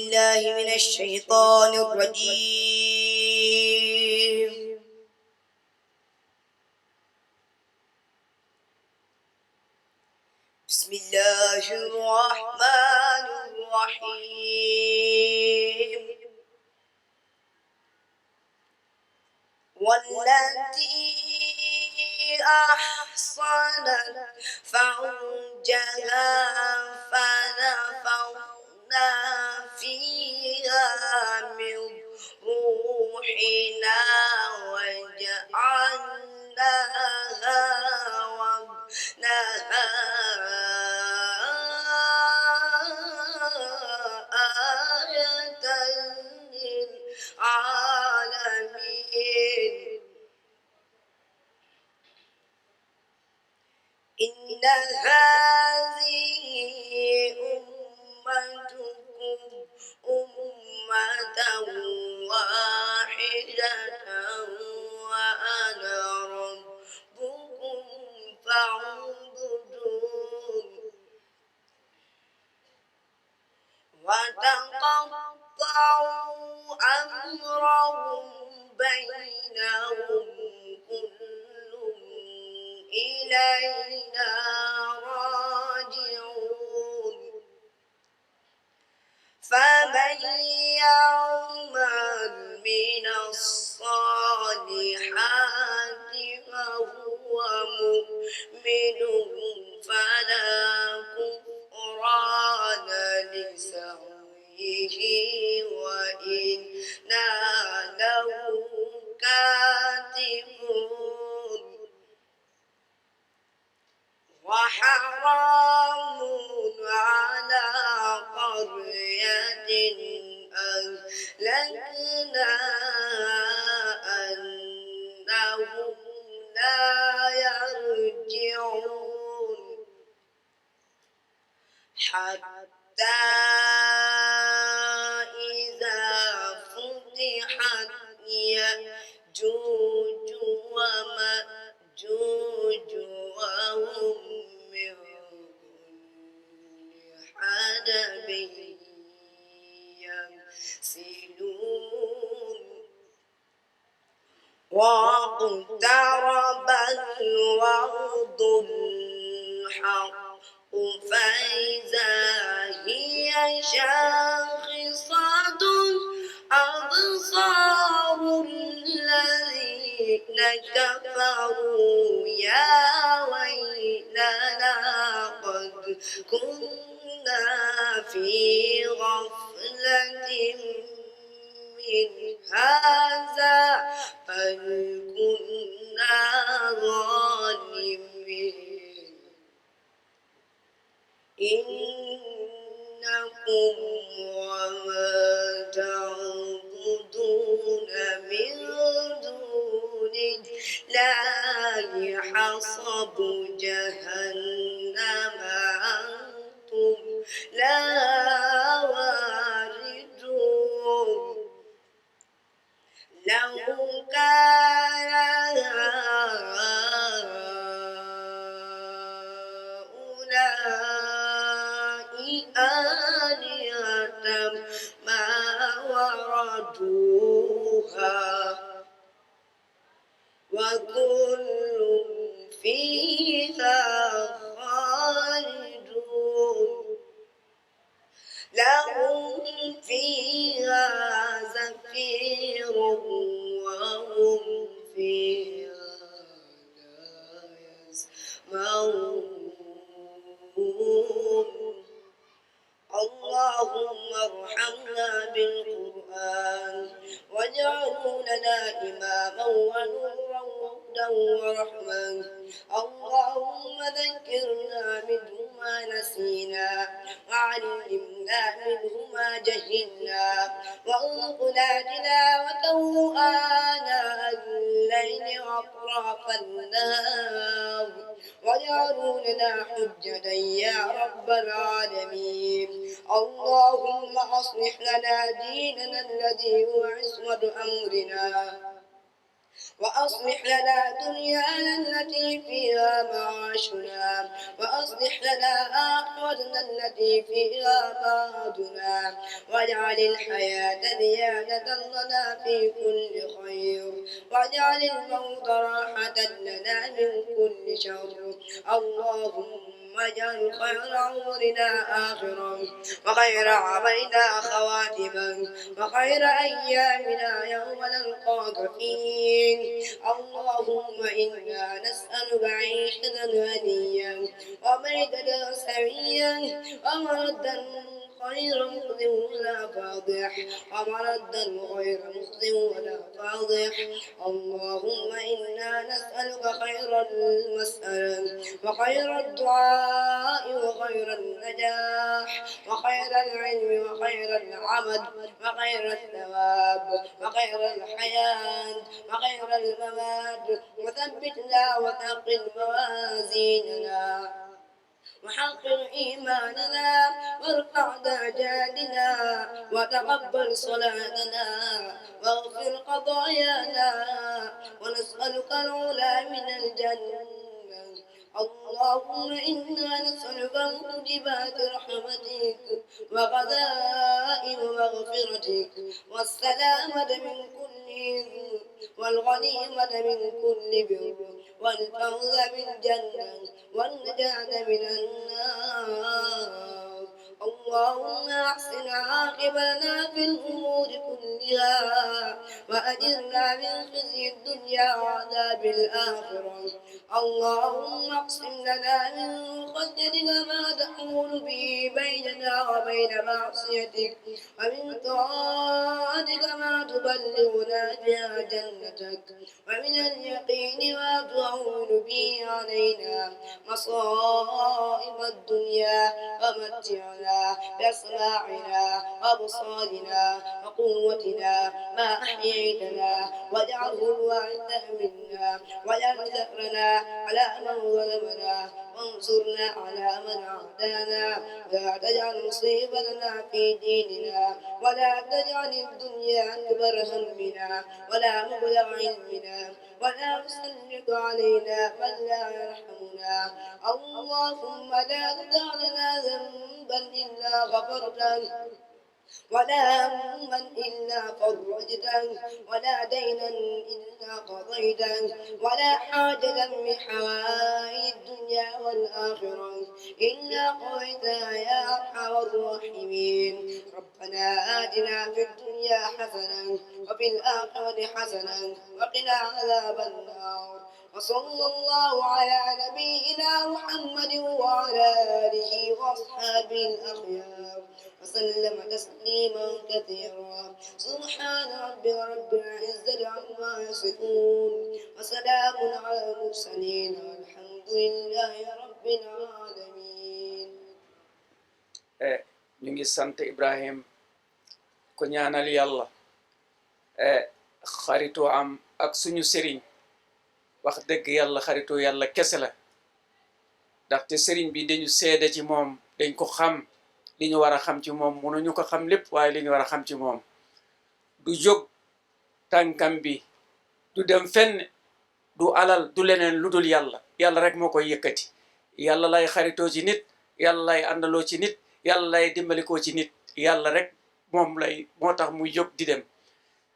بالله من الشيطان الرجيم. بسم الله الرحمن الرحيم. والتي أحصنت فرجها فنفخنا فيها من روحنا وجعلناها وابنها آية للعالمين. إن هذه أمتكم أمة واحدة وأنا ربكم فاعبدون. وتقطعوا أمرهم بينهم كل إلينا راجعون. فمن يعمل من الصالحات وهو مؤمن فلا كفران لسعيه وإنا له كاتبون. وحرام على قرية أهلكنا أنهم لا يرجعون. حتى إذا فتحت يأجوج ومأجوج وهم من كل حدب ينسلون. واقترب الوعد الحق فإذا هي شاخصة أبصار الذين كفروا يا ويلنا قد كنا في غفلة من هذا بل كنا ظالمين. إنكم وما تعبدون من دون الله حصب جهنم أنتم لها واردون. لو كان هؤلاء آلهة ما وردوها وكل فيها خالدون. لهم فيها زفير وهم فيها لا يسمعون. اللهم ارحمنا بالقرآن واجعله لنا إماما ونورا وهدى ورحمة. اللهم ذكرنا منه ما نسينا وعلمنا منه ما جهلنا وارزقنا تلاوته آناء الليل وأطراف النهار واجعله لنا حجة يا رب العالمين. اللهم أصلح لنا ديننا الذي هو عصمة أمرنا وأصلح لنا دنيانا التي فيها معاشنا وأصلح لنا آخرتنا التي فيها معادنا واجعل الحياة زيادة لنا في كل خير واجعل الموت راحة لنا من كل شر اللهم واجعل خير عمرنا آخرا وخير عملنا خواتما وخير أيامنا يوم نلقاك فيه اللهم إنا نسألك عيشة هنيا وميتة سويا ومردا غير مخزٍ ولا فاضح ومردا غير مخزٍ ولا فاضح اللهم إنا نسألك خير المسألة وخير الدعاء وخير النجاح وخير العلم وخير العمل وخير الثواب وخير الحياة وخير الممات وثبتنا وثقل موازيننا وحقق إيماننا وارفع درجاتنا وتقبل صلاتنا واغفر قضايانا ونسألك العلا من الجنة اللهم إنا نسألك موجبات رحمتك وغذائم مغفرتك والسلامة من كل إثم والغنيمة من كل بر والفوز بالجنة والنجاة من النار اللهم أحسن عاقبتنا في الأمور كلها وأجرنا من خزي الدنيا وعذاب الآخرة اللهم اقسم لنا من خشيتك ما تحول به بيننا وبين معصيتك ومن طاعتك ما تبلغنا بها جنتك ومن اليقين ما تهون به علينا مصائب الدنيا ومتعنا بأسماعنا وأبصارنا وقوتنا ما أحييتنا واجعله الوارث منا واجعل ثأرنا على من ظلمنا وانصرنا على من عادانا ولا تجعل مصيبتنا في ديننا ولا تجعل الدنيا أكبر همنا ولا مبلغ علمنا ولا تسلط علينا من لا يرحمنا اللهم لا تدع لنا ذنبا إلا غفرته ولا هما إلا فرجته ولا دينا إلا قضيته ولا حاجة من حوائج الدنيا والآخرة إلا قضيتها يا أرحم الراحمين ربنا آتنا في الدنيا حسنة وفي الآخرة حسنة وقنا عذاب النار وصلى الله على نبينا محمد وعلى آله وأصحابه الأخيار وسلم تسليما كثيرا سبحان رب العزة عما يصفون وسلام على المرسلين والحمد لله رب العالمين. ñu ngi sant Ibrahim ko ñaanal yàlla xaritoo am ak suñu sëriñ wax dëgg yàlla xaritoo yàlla kese la ndaxte sëriñ bi dañu seede ci moom dañ ko xam li ñu war a xam ci moom mënuñu ko xam lépp waaye li ñu war a xam ci moom du jóg tànkam bi du dem fenn du alal du leneen lu dul yàlla yàlla rek moo koy yëkkati yàlla lay xaritoo ci nit yàlla lay àndaloo ci nit yàlla lay dimbalikoo ci nit yàlla rek moom lay moo tax muy jóg di dem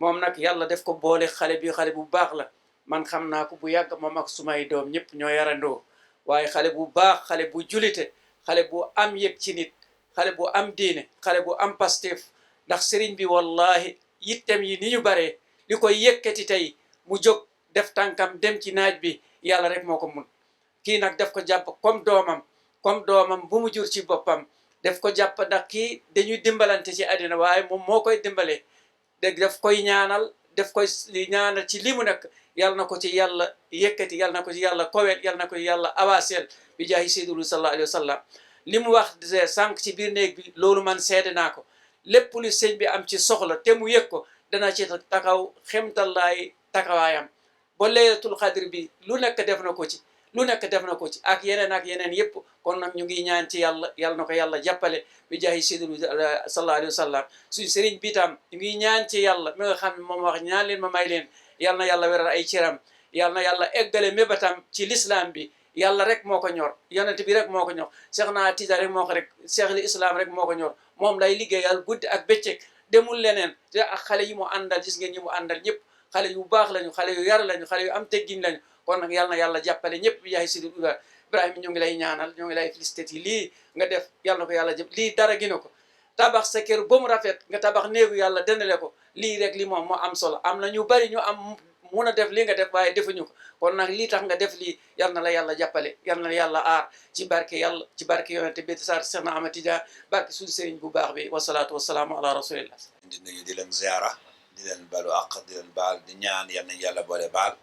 moom nag yàlla def ko boole xale bi xale bu baax la man xam naa ko bu yàgg moom ak sumay doom ñëpp ñoo yarandoo waaye xale bu baax xale bu julite xale bu am yëg ci nit xale bu am diine xale bu am Pastef ndax sëriñ bi wallahi yittem yi ni ñu baree li koy yëkkati tey mu jóg def tànkam dem ci naaj bi yàlla rek moo ko mun kii nag def ko jàpp comme doomam bu mu jur ci boppam def ko jàpp ndax kii dañuy dimbalante ci àddina waaye moom moo koy dimbale daf koy ñaanal daf koy ñaanal ci li mu nekk yàlla na ko ci yàlla yëkkati yàlla na ko ci yàlla kowel yàlla na ko ci yàlla awasel bi jaahi sayyidina sallallahu alayhi wa sallam li mu wax sànq ci biir néeg bi loolu man seede naa ko lépp lu sëñ bi am ci soxla te mu yëg ko dana ci takaw xemtallaay takawaayam ba laylatul xadr bi lu nekk def na ko ci lu nekk def na ko ci ak yeneen yëpp kon nag ñu ngi ñaan ci yàlla na ko yàlla jàppale bi jaahi sayyidina sallallahu alayhi wa sallam suñu sëriñ bi tam ñu ngi ñaan ci yàlla mi nga xam ne moom wax ñaan leen ma may leen yal na yàlla wéral ay ciram yal na yàlla eggale mébatam ci l'islam bi yàlla rek moo ko ñor yonent bi rek moo ko ñor Cheikh na Tijaan rek moo ko rek Cheikh li islam rek moo ko ñor moom lay liggéeyal guddi ak bëccëg demul leneen te ak xale yi mu àndal gis ngeen ñi mu àndal ñëpp xale yu baax lañu xale yu yar lañu xale yu am teggin lañu kon nag yal na yàlla jàppale ñëpp yaay Sidi Ibrahima ñu ngi lay ñaanal ñu ngi lay félicité yi lii nga def yal na ko yàlla jëpp lii dara gi na ko tabax sa kër ba mu rafet nga tabax néegu yàlla dendale ko lii rek li moom moo am solo am na ñu bari ñu am mun a def li nga def waaye defuñu ko kon nag lii tax nga def lii yal na la yàlla jàppale yal na la yàlla aar ci barke yàlla ci barke yonente bi sar Cheikh na Ahmad Tidiane barke suñu sëriñ bu baax bi wasalaatu wasalaamu ala rasulillah di nuyu di leen ziara di leen balu àq di leen baal di ñaan yal na yàlla boole baal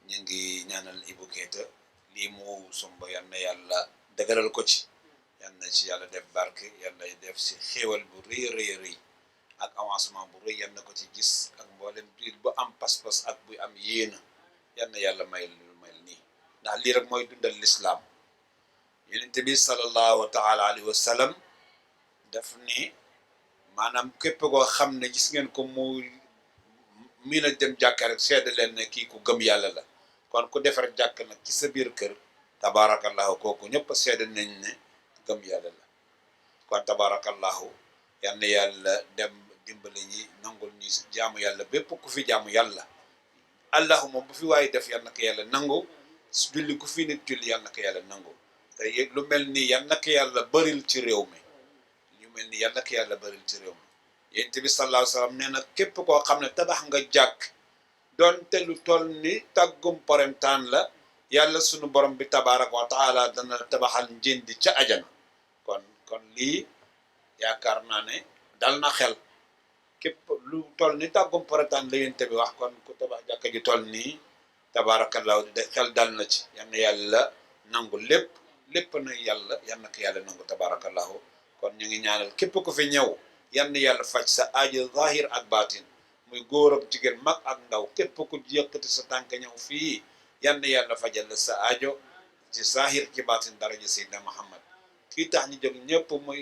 ñu ngi ñaanal Ibou Keita lii mu sumba yal na yàlla dëgëral ko ci yal na ci yàlla def barke yal na def si xéewal bu rëy rëy rëy ak avancement bu rëy yal na ko ci gis ak mboolem biir bu am pas-pas ak bu am yéena yal na yàlla may lu mel nii ndax lii rek mooy dundal lislaam yonent bi sallallahu taala alayhi wa sallam daf ni maanaam képp koo xam ne gis ngeen ko mu miin a dem jàkka rek seede leen ne kii ku gëm yàlla la kon ku defar jàkk nag ci sa biir kër tabarakallahu kooku ñëpp a seede nañ ne gëm yàlla la kon tabarakallahu yal na yàlla dem dimbali ñi nangul ñi jaamu yàlla bépp ku fi jaamu yàlla allahuma bu fi waaye def yal na ko yàlla nangu julli ku fi nit julli yal na ko yàlla nangu te lu mel ni yal na ko yàlla bëril ci réew mi lu mel ni yal na ko yàlla bëril ci réew mi yonent bi sallallahu alayhi wa sallam nee na képp koo xam ne tabax nga jàkk doonte lu toll ni tàggum porentaan la yàlla sunu borom bi tabaraka wa taala dana tabaxal njëndi ca ajana kon lii yaakaar naa ne dal na xel képp lu toll ni tàggum porentaan la yonent bi wax kon ku tabax jàkka ji toll nii tabarakallahu xel dal na ci yal na yàlla nangu lépp na yàlla yal na ko yàlla nangu tabarakallahu kon ñu ngi ñaanal képp ku fi ñëw yal na yàlla faj sa aajo zahir ak baatin muy góor ak jigéen mag ak ndaw képp ku yëkkati sa tànk ñëw fii yal na yàlla fajal sa aajo ci zahir ci baatin daraja Seydina Muhammad kii tax ñu jóg ñëpp muy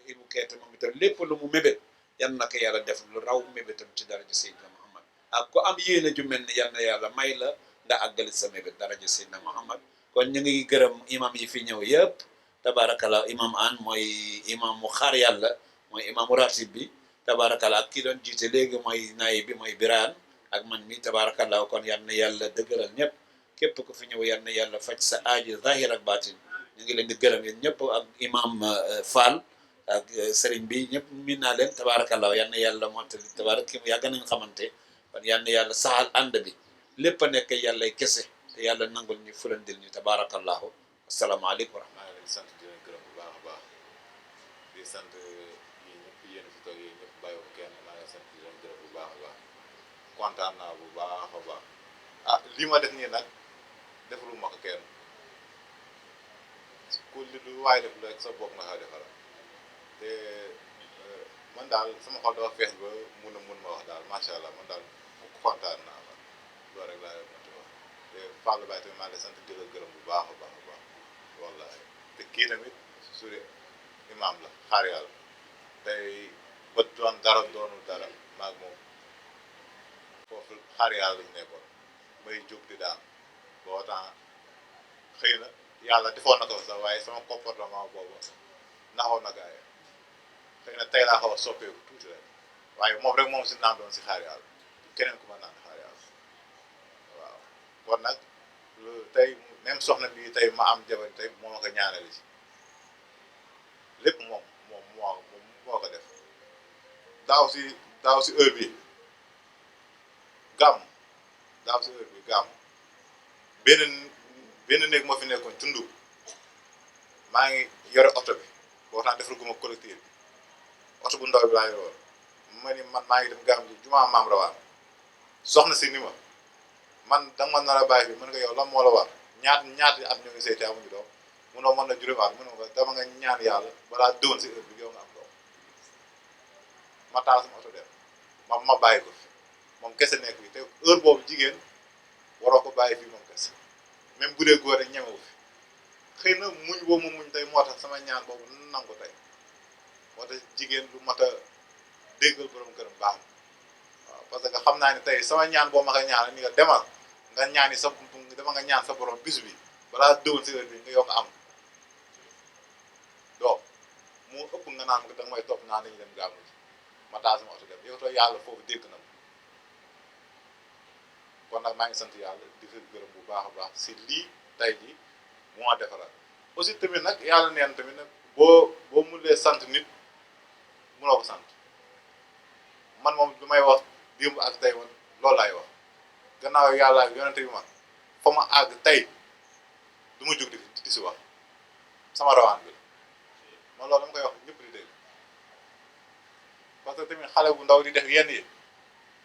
Ibou Keita moom itam lépp lu mu mébét yal na ko yàlla def lu raw mébétam ci daraja Seydina Muhammad ak ku am yéene ju mel ni yal na yàlla may la nga àggali sa mébét daraja Seydina Muhammad kon ñu ngi gërëm imam yi fi ñëw yëpp tabarakallah imam an mooy imam mu xaar yàlla mooy imaamu ratib bi tabarakallah ak kii doon jiite léegi mooy nayi bi mooy biraan ak man mi tabarakallah kon yal na yàlla dëgëral ñëpp képp ku fi ñëw yal na yàlla faj sa aaji zahir ak baatin ñu ngi leen di gërëm yéen ñëpp ak imam Fall ak sëriñ bi ñëpp min naa leen tabarakallah yal na yàlla mottali tabarak ki yàgg nañ xamante kon yal na yàlla saxal ànd bi lépp a nekk yàllay kese te yàlla nangul ñu fulandil ñu tabarakallahu asalaamaaleykum wa rahmatulah. sant di leen gërëm bu baax a baax di sant yi ñëpp yéen fi toog yi ñëpp bàyyi ko kenn maa ngi sant di leen gërëm bu baax a baax kontaan naa bu baax a baax ah lii ma def nii nag defulu ma ko kenn ku li lu waaye def rek sa bopp nga xaw defal te man daal sama xol dafa fees ba mun ma wax daal macha allah man daal kontaan naa man loolu rek laa leen mënti wax te Fallou Baye tamit maa ngi lay sant di la gërëm bu baax a baax a baax wallahi te kii tamit suri imam la xaar yàlla tey ba doon dara doonul dara maag moom foofu xaar yàlla lañu nekkoon may jóg di daan boo temps xëy na yàlla defoon na ko sax waaye sama comportement boobu naxoon na gars yi xëy na tey laa xaw a soppeeku tuuti rek waaye moom rek moom si naan doon si xaar yàlla keneen ku ma naan xaar yàlla waaw kon nag tey même soxna bi tey ma am jabar tey moo ma ko ñaanale ci lépp moom moo ko def daaw si heure bi gàmm benn néeg moo fi nekkoon tundu maa ngi yore oto bi boo xam ne defal guma collectif bi oto bu ndaw bi laa yoroon ma ni man maa ngi dem gàmm ji jumaa maam rawaan soxna si ni ma man danga ma nar a bàyyi bi mën nga yow lan moo la war ñaata at ñu ngi seeti amuñu doom munoo mën na juróomi at munoo ko dama nga ñaan yàlla balaa déwén si heure bi yow nga am doom ma taal sama oto dem ma bàyyi ko fi moom kese nekk bi te heure boobu jigéen waroo ko bàyyi fii moom kese même bu dee góor rek ñemewu fi xëy na muñ boobu mu muñ tey moo tax sama ñaan boobu nangu tey moo tax jigéen lu mat a déggal borom këram baax na waaw parce que xam naa ne tey sama ñaan boo ma ko ñaanal ni nga demal nga ñaani sa dama nga ñaan sa borom bis bi balaa dëwul si heure bi nga yokk am doom moo ëpp nga naan da nga may topp naan dañuy dem gàmmu ji ma taal sama oto dem yow too yàlla foofu dégg na ma kon nag maa ngi sant yàlla di ko gërëm bu baax a baax si lii tey jii moo defaral aussi tamit nag yàlla neen tamit nag boo mënulee sant nit mënoo ko sant man moom du may wax démb ak tey man loolu laay wax gannaaw yàlla ak yonente bi man fa ma àgg tey du ma jóg di si wax sama rawaan bi man loolu dama koy wax ñëpp di dégg parce que tamit xale bu ndaw di def yenn yi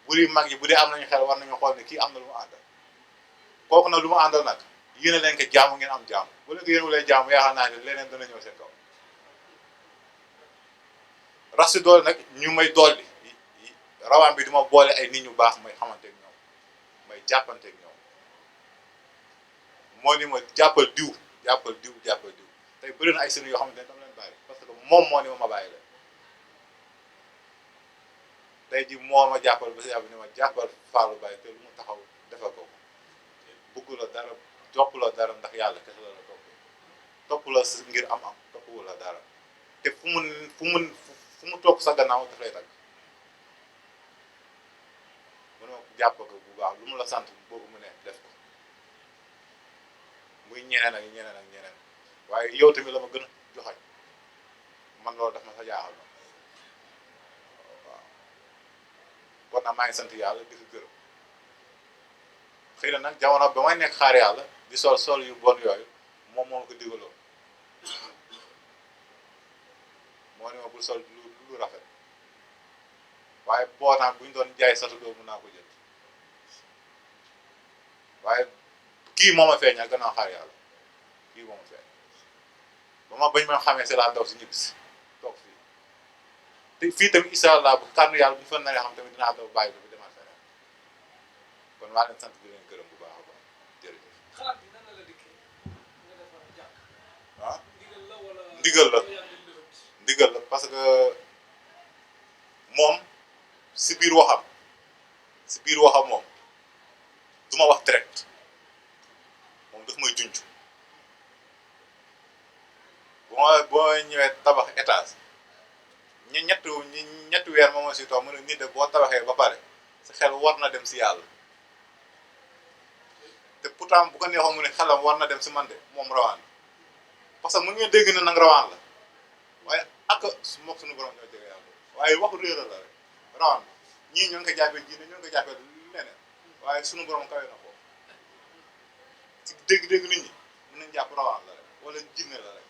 bu dee mag yi bu dee am nañu xel war nañu xool ne kii am na lu mu àndal kooku nag lu mu àndal nag yéene leen ko jaamu ngeen am jaamu bu leen ko yéenulee jaamu yaakaar naa ne leneen dana ñëw seen kaw rax si doole nag ñu may dolli rawaan bi duma boole ay nit ñu baax may xamante ak ñoom may jàppante ak ñoom moo ni ma jàppal diw jàppal diw jàppal diw tey bëri na ay sëriñ yoo xamante ne dama leen bàyyi parce que moom moo ni ma bàyyi la tey ji moo ma jàppal ba si yàlla ni ma jàppal Fallou Baye te lu mu taxaw defal ko bëgg la dara topp la dara ndax yàlla kese la la topp la ngir am topp la dara te fu mu topp sa gannaaw daf lay tagg mu ne ma jàpp ko bu baax lu mu la sant boobu mu ne def ko muy ñeneen ak ñeneen ak ñeneen waaye yow tamit la ma gën a joxañ man loolu daf ma sa jaaxal na waaw kon nag maa ngi sant yàlla di ko gërëm xëy na nag jamono ba may nekk xaar yàlla di sol yu bon yooyu moom moo ko digaloon moo ne ma bul sol lu rafet waaye boo naan bu ñu doon jaay satu doo mën naa ko jël waaye kii moo ma feeñal gannaaw xaar yàlla kii moo ma feeñ ba ma bañ ma xamee si laa daw si ñibbisi toog fii te fii tamit incha allah bu kàddu yàlla bu ñu fa naree xam tamit dinaa daw bàyyi ko bi demaat feneen kon maa leen sant di leen gërëm bu baax a baax jërëjëf. xalaat bi nan la dikkee nga defar jàkk. ah ndigal la wala ndigal la parce que moom si biir waxam moom du ma wax direct moom daf may junj boo ñëwee tabax étage ñetti weer moom moo si toog mu ne nit de boo tabaxee ba pare sa xel war na dem si yàlla te pourtant bu ko neexoon mu ne xelam war na dem si man de moom rawaan parce que mu ngeen dégg ne nag rawaan la waaye ak su mook suñu borom ñoo jege yàlla waaye waxu réeral la rek rawaan ñii ñoo ngi ko jàppee diine ñoo ngi ko jàppee leneen waaye suñu borom kawe na ko ci dégg-dégg nit ñi mën nañ jàpp rawaan la rek wala jinne la rek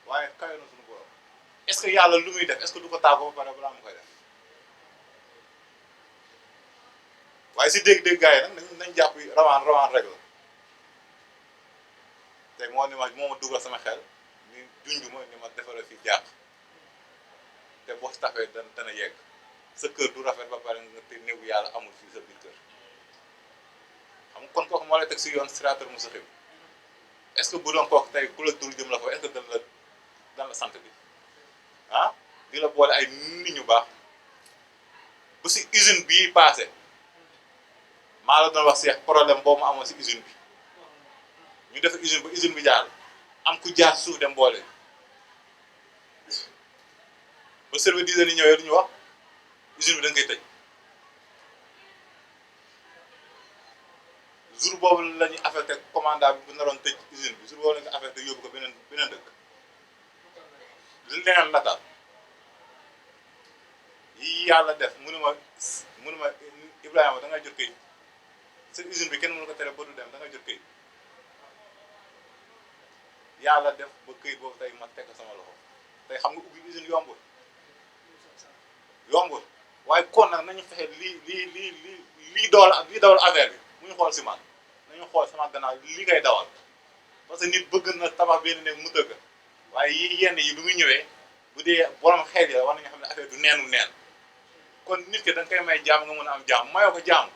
waaye kawe na suñu borom est-ce que yàlla lu muy def est-ce que du ko tàggoo ba pare balaa mu koy def waaye si dégg-dégg gars yi nag nañ jàpp rawaan rek la te moo ma dugal sama xel ni junj ma ni ma defaral fi jàpp te boo si tafee dana yegg sa kër du rafet ba pare nga te néegu yàlla amul fii sa biir kër xam nga kon kooku moo lay teg si yoon siraatal mustaqim est-ce que bu doon kooku tey ku la dul jëm la fa est-ce que dan la sant bi ah di la boole ay nit ñu baax bu si usine bii passé maa la doon wax seex problème boobu mu amoon si usine bi ñu def usine ba usine bi jaar am ku jaar suuf dem boole ba service d'hygiène yi ñëwee du ñu wax usine bi da nga koy tëj jour boobu la ñuy affecté commandant bi bu naroon tëj usine bi jour boobu la ñu ko affecté yóbbu ko beneen dëkk li leneen la daal yi yàlla def mënu ma Ibrahima da ngay jot këy sa usine bi kenn mënu ko tere ba du dem da ngay jot këy yàlla def ba këyit boobu tey ma teg sama loxo tey xam nga ubbi usine yombul waaye kon nag nañu fexe lii dawal affaire bi mu ñu xool si man nañu xool sama gannaaw li ngay dawal parce que nit bëgg na tabax benn ne mu tëgg waaye yenn yi bi muy ñëwee bu dee borom xel ya war nañu xam ne affaire du neenu neen kon nit ki da nga koy may jaam nga mën a am jaam mayoo ko jaam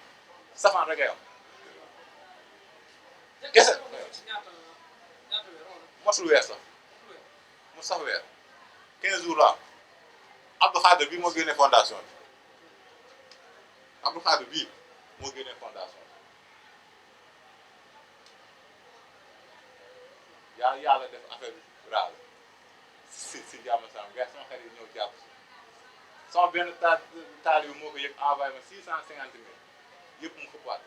safaan rek ngay am kese mosul weer sax mu sax weer 15 jours la Abdou Khader bi moo génne fondation bi Abdou Khadre bii moo génnee fondation yàlla def affaire bi raal si jàmm sama gars sama xarit yi ñëw jàpp sama benn taal bi moo ko yëg envoyé ma 650 000 yëpp mu xëppaat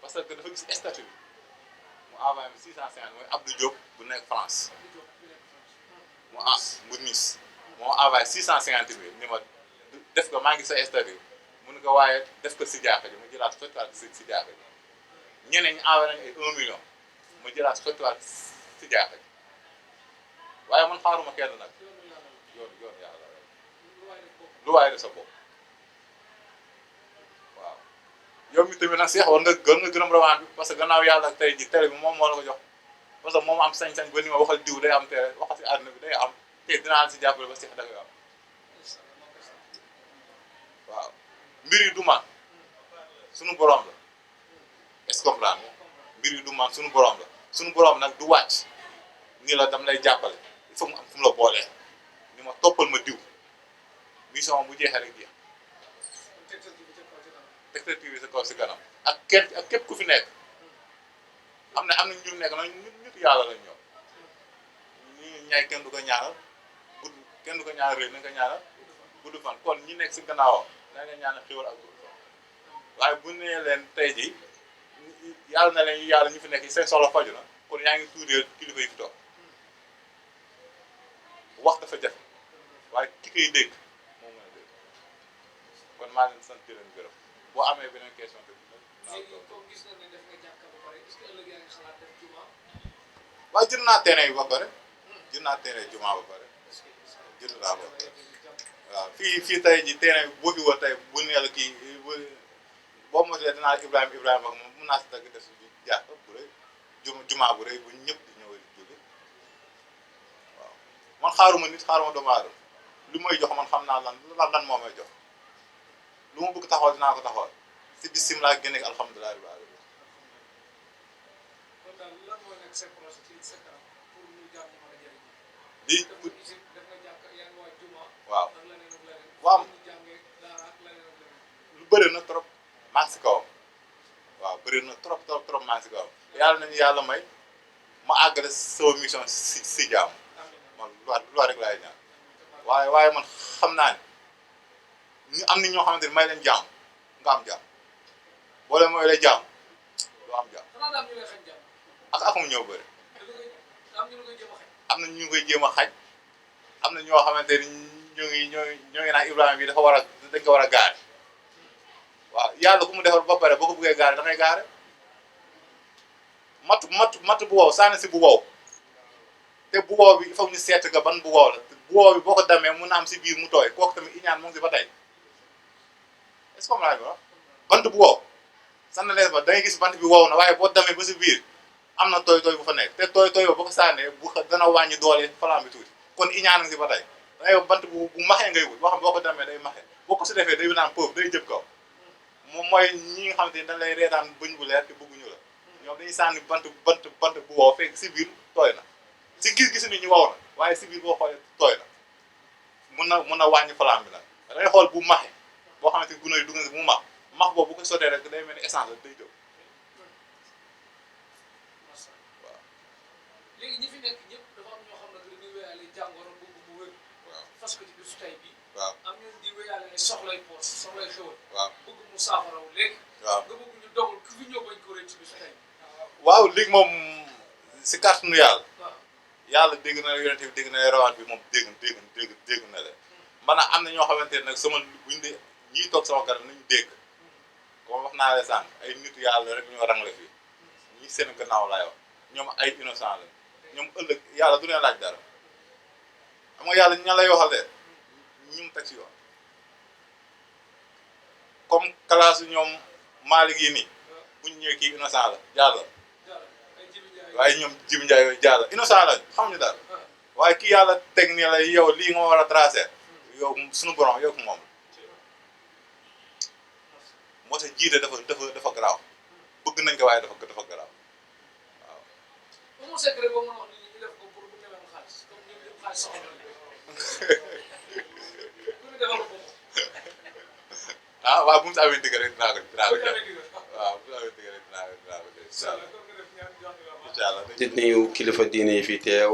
parce que dafa gis statut bi mu envoyé ma 650 mooy Abdou Diop bu nekk France mu Nice moo envoyé 650 000 ni ma def ko maa ngi sa statut mu ne ko waaye def ko si jàkka ji ma jëlaat sottiwaat si jàkka ji ñeneen ñi envoyé nañu ay 1 million ma jëlaat sottiwaat si jàkka ji waaye man xaaruma kenn nag yoon yàlla lu waaye de sa bopp waaw yow mi tamit nag seex war nga gërëm rawaan bi parce que gannaaw yàlla tey ji télé bi moom moo la ko jox parce que moom am sañ-sañ ba ni ma waxal diw day am télé waxal si àdduna bi day am te dinaa si jàppale ba seex dafay am waaw mbir yi du man suñu borom la est-ce que comprendre mbir yi du man suñu borom la suñu borom nag du wàcc ni la dam lay jàppale il faut mu am fu mu la boolee ni ma toppal ma diw mission bu jeexee rek jeex Tektal TV sa kaw si kanam ak képp ku fi nekk am na ñu nekk nag nit yàlla lañ ñëw ñu ñay kenn du ko ñaanal kenn du ko ñaanal réew na nga ko ñaanal gudd fan kon ñi nekk si gannaawam na nga ñaanal xéwal ak gudd fan waaye bu nee leen tey ji yàlla na leen yàlla ñu fi nekk seen soxla faju na kon yaa ngi tuudee kilifa yi fi toog wax dafa jafe waaye ki koy dégg moo mën a dégg kon maa leen sant di leen gërëm boo amee beneen question te gis na ne def nga jàkka ba pare est-ce que ëllëg yaa ngi xalaat def juma waaye jënd naa terrain yi ba pare jënd naa terrain juma ba pare jënd naa ba pare waaw fii tey ji terrain boo fi woo tey bu ne la kii boo motee dinaa Ibrahima ak moom mun naa si dagg def si jàkka bu rëy juma bu rëy bu ñëpp di ñëw di jóge waaw man xaaruma nit xaaruma doomu aadama lu may jox man xam naa lan moo may jox lu ma bëgg taxawal dinaa ko taxawal si bisim laa génne alhamdulilah rabbil alamin kon daal lan mooy nekk seen projet ci sa kanam pour ñu jàmm ñu mën a jëriñ lii def nga jàkk yaa ngi waa juma waaw ak leneen ak leneen waaw ñu jàngee daara ak leneen ak leneen lu bëri na trop maa ngi si kawam waaw bëri na trop maa ngi si kawam yàlla nañu yàlla may ma àggale sama mission si jàmm man lu rek laay ñaan waaye man xam naa ne ñu am ni ñoo xamante ni may leen jàmm nga am jàmm boo leen mooy lay jàmm doo am jàmm xanaa daal ñu lay xañ jàmm ak akum ñëw bëri am ñu la koy jëm a xañ am na ñu koy jéem a xañ am na ñoo xamante ni ñoo ngi naan Ibrahima bi dañ ko war a gaare waaw yàlla ku mu defar ba pare boo ko bëggee gaare da ngay gaare matt bu wow sànni si bu wow te bu wow bi il faut ñu seet nga ban bu wow la bu wow bi boo ko demee mun na am si biir mu tooy kooku tamit iñaan mu ngi si ba tey est-ce que comme laaj wax bant bu wow sànni leen ba da ngay gis bant bi wow na waaye boo demee ba si biir am na tooy bu fa nekk te tooy ba boo ko sànnee dana wàññi doole falaam bi tuuti kon iñaan ngi si ba tey da ngay bant bu maxee ngay wut boo xam boo ko demee day maxee boo ko si defee day naan poof day jëm kaw moom mooy ñi nga xamante ni dañ lay reetaan bëñ bu leer te bëgguñu la ñoom dañuy sànni bant bu wow fekk si biir tooy na si gis-gis ni ñu wow na waaye si biir boo xoolee tooy na mun na wàññi falaam bi nag da ngay xool bu maxee boo xamante ni gunóor yi dugg na si bu max boobu bu ko sotee rek day mel ni essence la day jóg waaw. léegi ñi fi nekk ñëpp dafa am ñoo xam ne dañuy wéyaale jàngoro boobu bu wér. waaw fas ko ci bisu tey bi waaw am ñu di wéyaale ay soxlay poos soxlay xewal. waaw bëgg mu saafaraw léegi. waaw nga bëgg ñu dogal ku fi ñëw bañ ko rëcc ci bisu tey bi. waaw léegi moom si kàttanu yàlla waaw yàlla dégg na yonent bi dégg na rawaan bi moom dégg na leen maanaam am na ñoo xamante ne nag sama buñ de ñiy toog sama kanam nañu dégg comme wax naa la sànq ay nitu yàlla rek ñoo rangale fii ñi seen gannaaw laay wax ñoom ay innocent lañ ñoom ëllëg yàlla du leen laaj dara xam nga yàlla ña lay waxal de ñum teg si yoon comme classe ñoom Malick yi nii buñ ñëwee kii innocent la yàlla ay jibi jaay waaye ñoom Jim Ndiaye yooyu jàll innocent lañ xamuñu dara waaye kii yàlla teg ni la yow lii nga war a tracé yow suñu borom yow moom moo tax jiite dafa garaaw bëgg nañ ko waaye dafa garaaw waaw. ba mu secret boobu mën a wax nit ñi ñu def ko pour bu demee am xaalis comme ñoom ñëpp xaalis soxla nañ ku ñu defal ko moom. ah waaw bu mu si amee digg rek dinaa ko jox waaw bu mu amee digg rek dinaa ko jox incha allah incha allah. di nuyu kilifa diine yi fi teew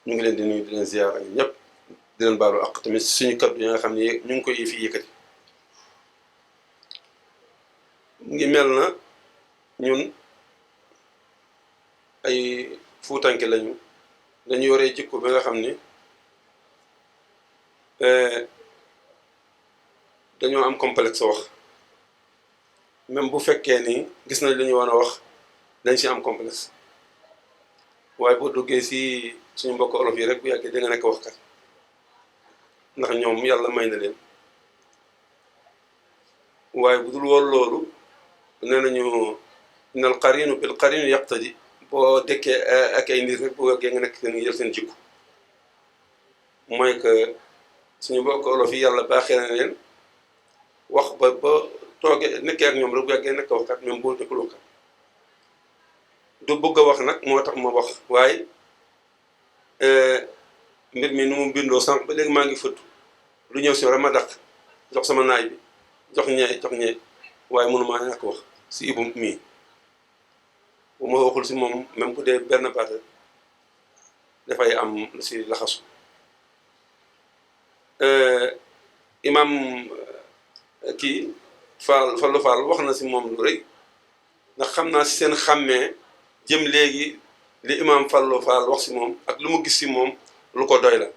ñu ngi leen di nuyu di leen ziyaara ñëpp di leen baalu ak tamit suñu kaddu yi nga xam ne ñu ngi koy fi yëkkati mu ngi mel na ñun ay fuutanke lañu dañu yoree jikko bi nga xam ni dañoo am complexe wax même bu fekkee ni gis nañ li ñu war a wax dañ si am complexe waaye boo duggee si suñu mbokk olof yi rek bu yàggee da nga nekk waxkat ndax ñoom yàlla may na leen waaye bu dul woon loolu nee nañu nal qarinu bil qarini yaqtadi boo dekkee ak ay nit rek bu yàggee nga nekk seen jël seen jikko mooy que suñu mbokk olof yi yàlla baaxee na leen wax ba toogee nekkee ak ñoom rek bu yàggee nekk waxkat même boo nekkul waxkat du bëgg a wax nag moo tax ma wax waaye mbir mi nu mu bindoo sànq ba léegi maa ngi fëttu lu ñëw si rek ma daq jox sama naay bi jox ñee waaye mënumaa ñàkk wax si Ibou mii bu ma waxul si moom même bu dee benn baat dafay am lu si laxasu imam kii Fallou Fall wax na si moom lu rëy ndax xam naa si seen xàmmee jëm léegi li imam Fallou Fall wax si moom ak lu mu gis si moom lu ko doy la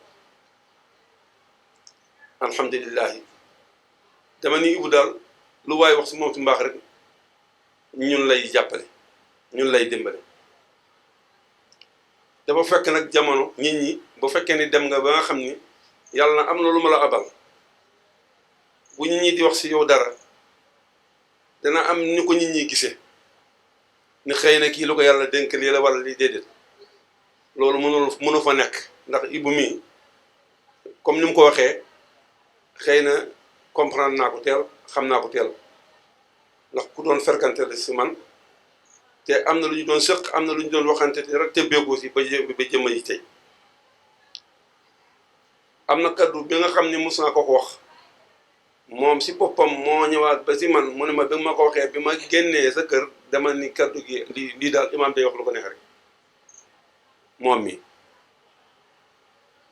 alhamdulilahi dama ni Ibou daal lu waay wax si moom si mbaax rek ñun lay jàppale ñun lay dimbale dafa fekk nag jamono nit ñi bu fekkee ni dem nga ba nga xam ni yàlla na am na lu ma la abal bu nit ñi di wax si yow dara dana am ni ko nit ñi gisee ni xëy na kii lu ko yàlla dénk lii la wala lii déedéet loolu mënu fa nekk ndax Ibou mii comme ni mu ko waxee xëy na comprendre naa ko teel xam naa ko teel ndax ku doon ferkante la si man te am na lu ñu doon sëq am na lu ñu doon waxante te rek te béegoo si ba jëmm yi tey am na kaddu bi nga xam ni mos naa ko wax moom si boppam moo ñëwaat ba si man mu ne ma bi ma ko waxee bi ma génnee sa kër dama ni kaddu gi lii daal imaam day wax lu ko neex rek moom mi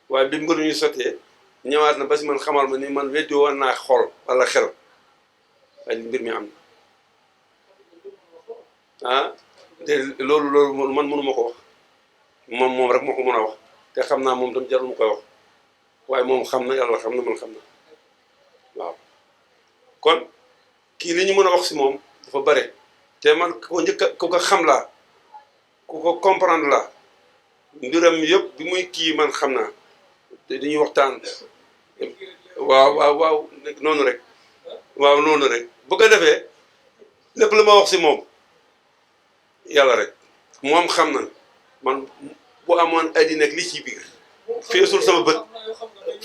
waaye bi mbir ñu sotee ñëwaat na ba si man xamal ma ni man weddi woon naa xol wala xel waaye mbir mi am na te loolu man mënu ma ko wax moom rek moo ko mën a wax te xam naa moom tam jarul mu koy wax waaye moom xam na yàlla xam na man xam na waaw kon kii li ñu mën a wax si moom dafa bare te man ku ko njëkk ku ko xam laa ku ko comprendre laa mbiram yëpp bi muy kii man xam naa te dañuy waxtaan waaw noonu rek waaw noonu rek bu ko defee lépp lu ma wax si moom yàlla rek moom xam na man bu amoon addina ak li ci biir feesul sama bët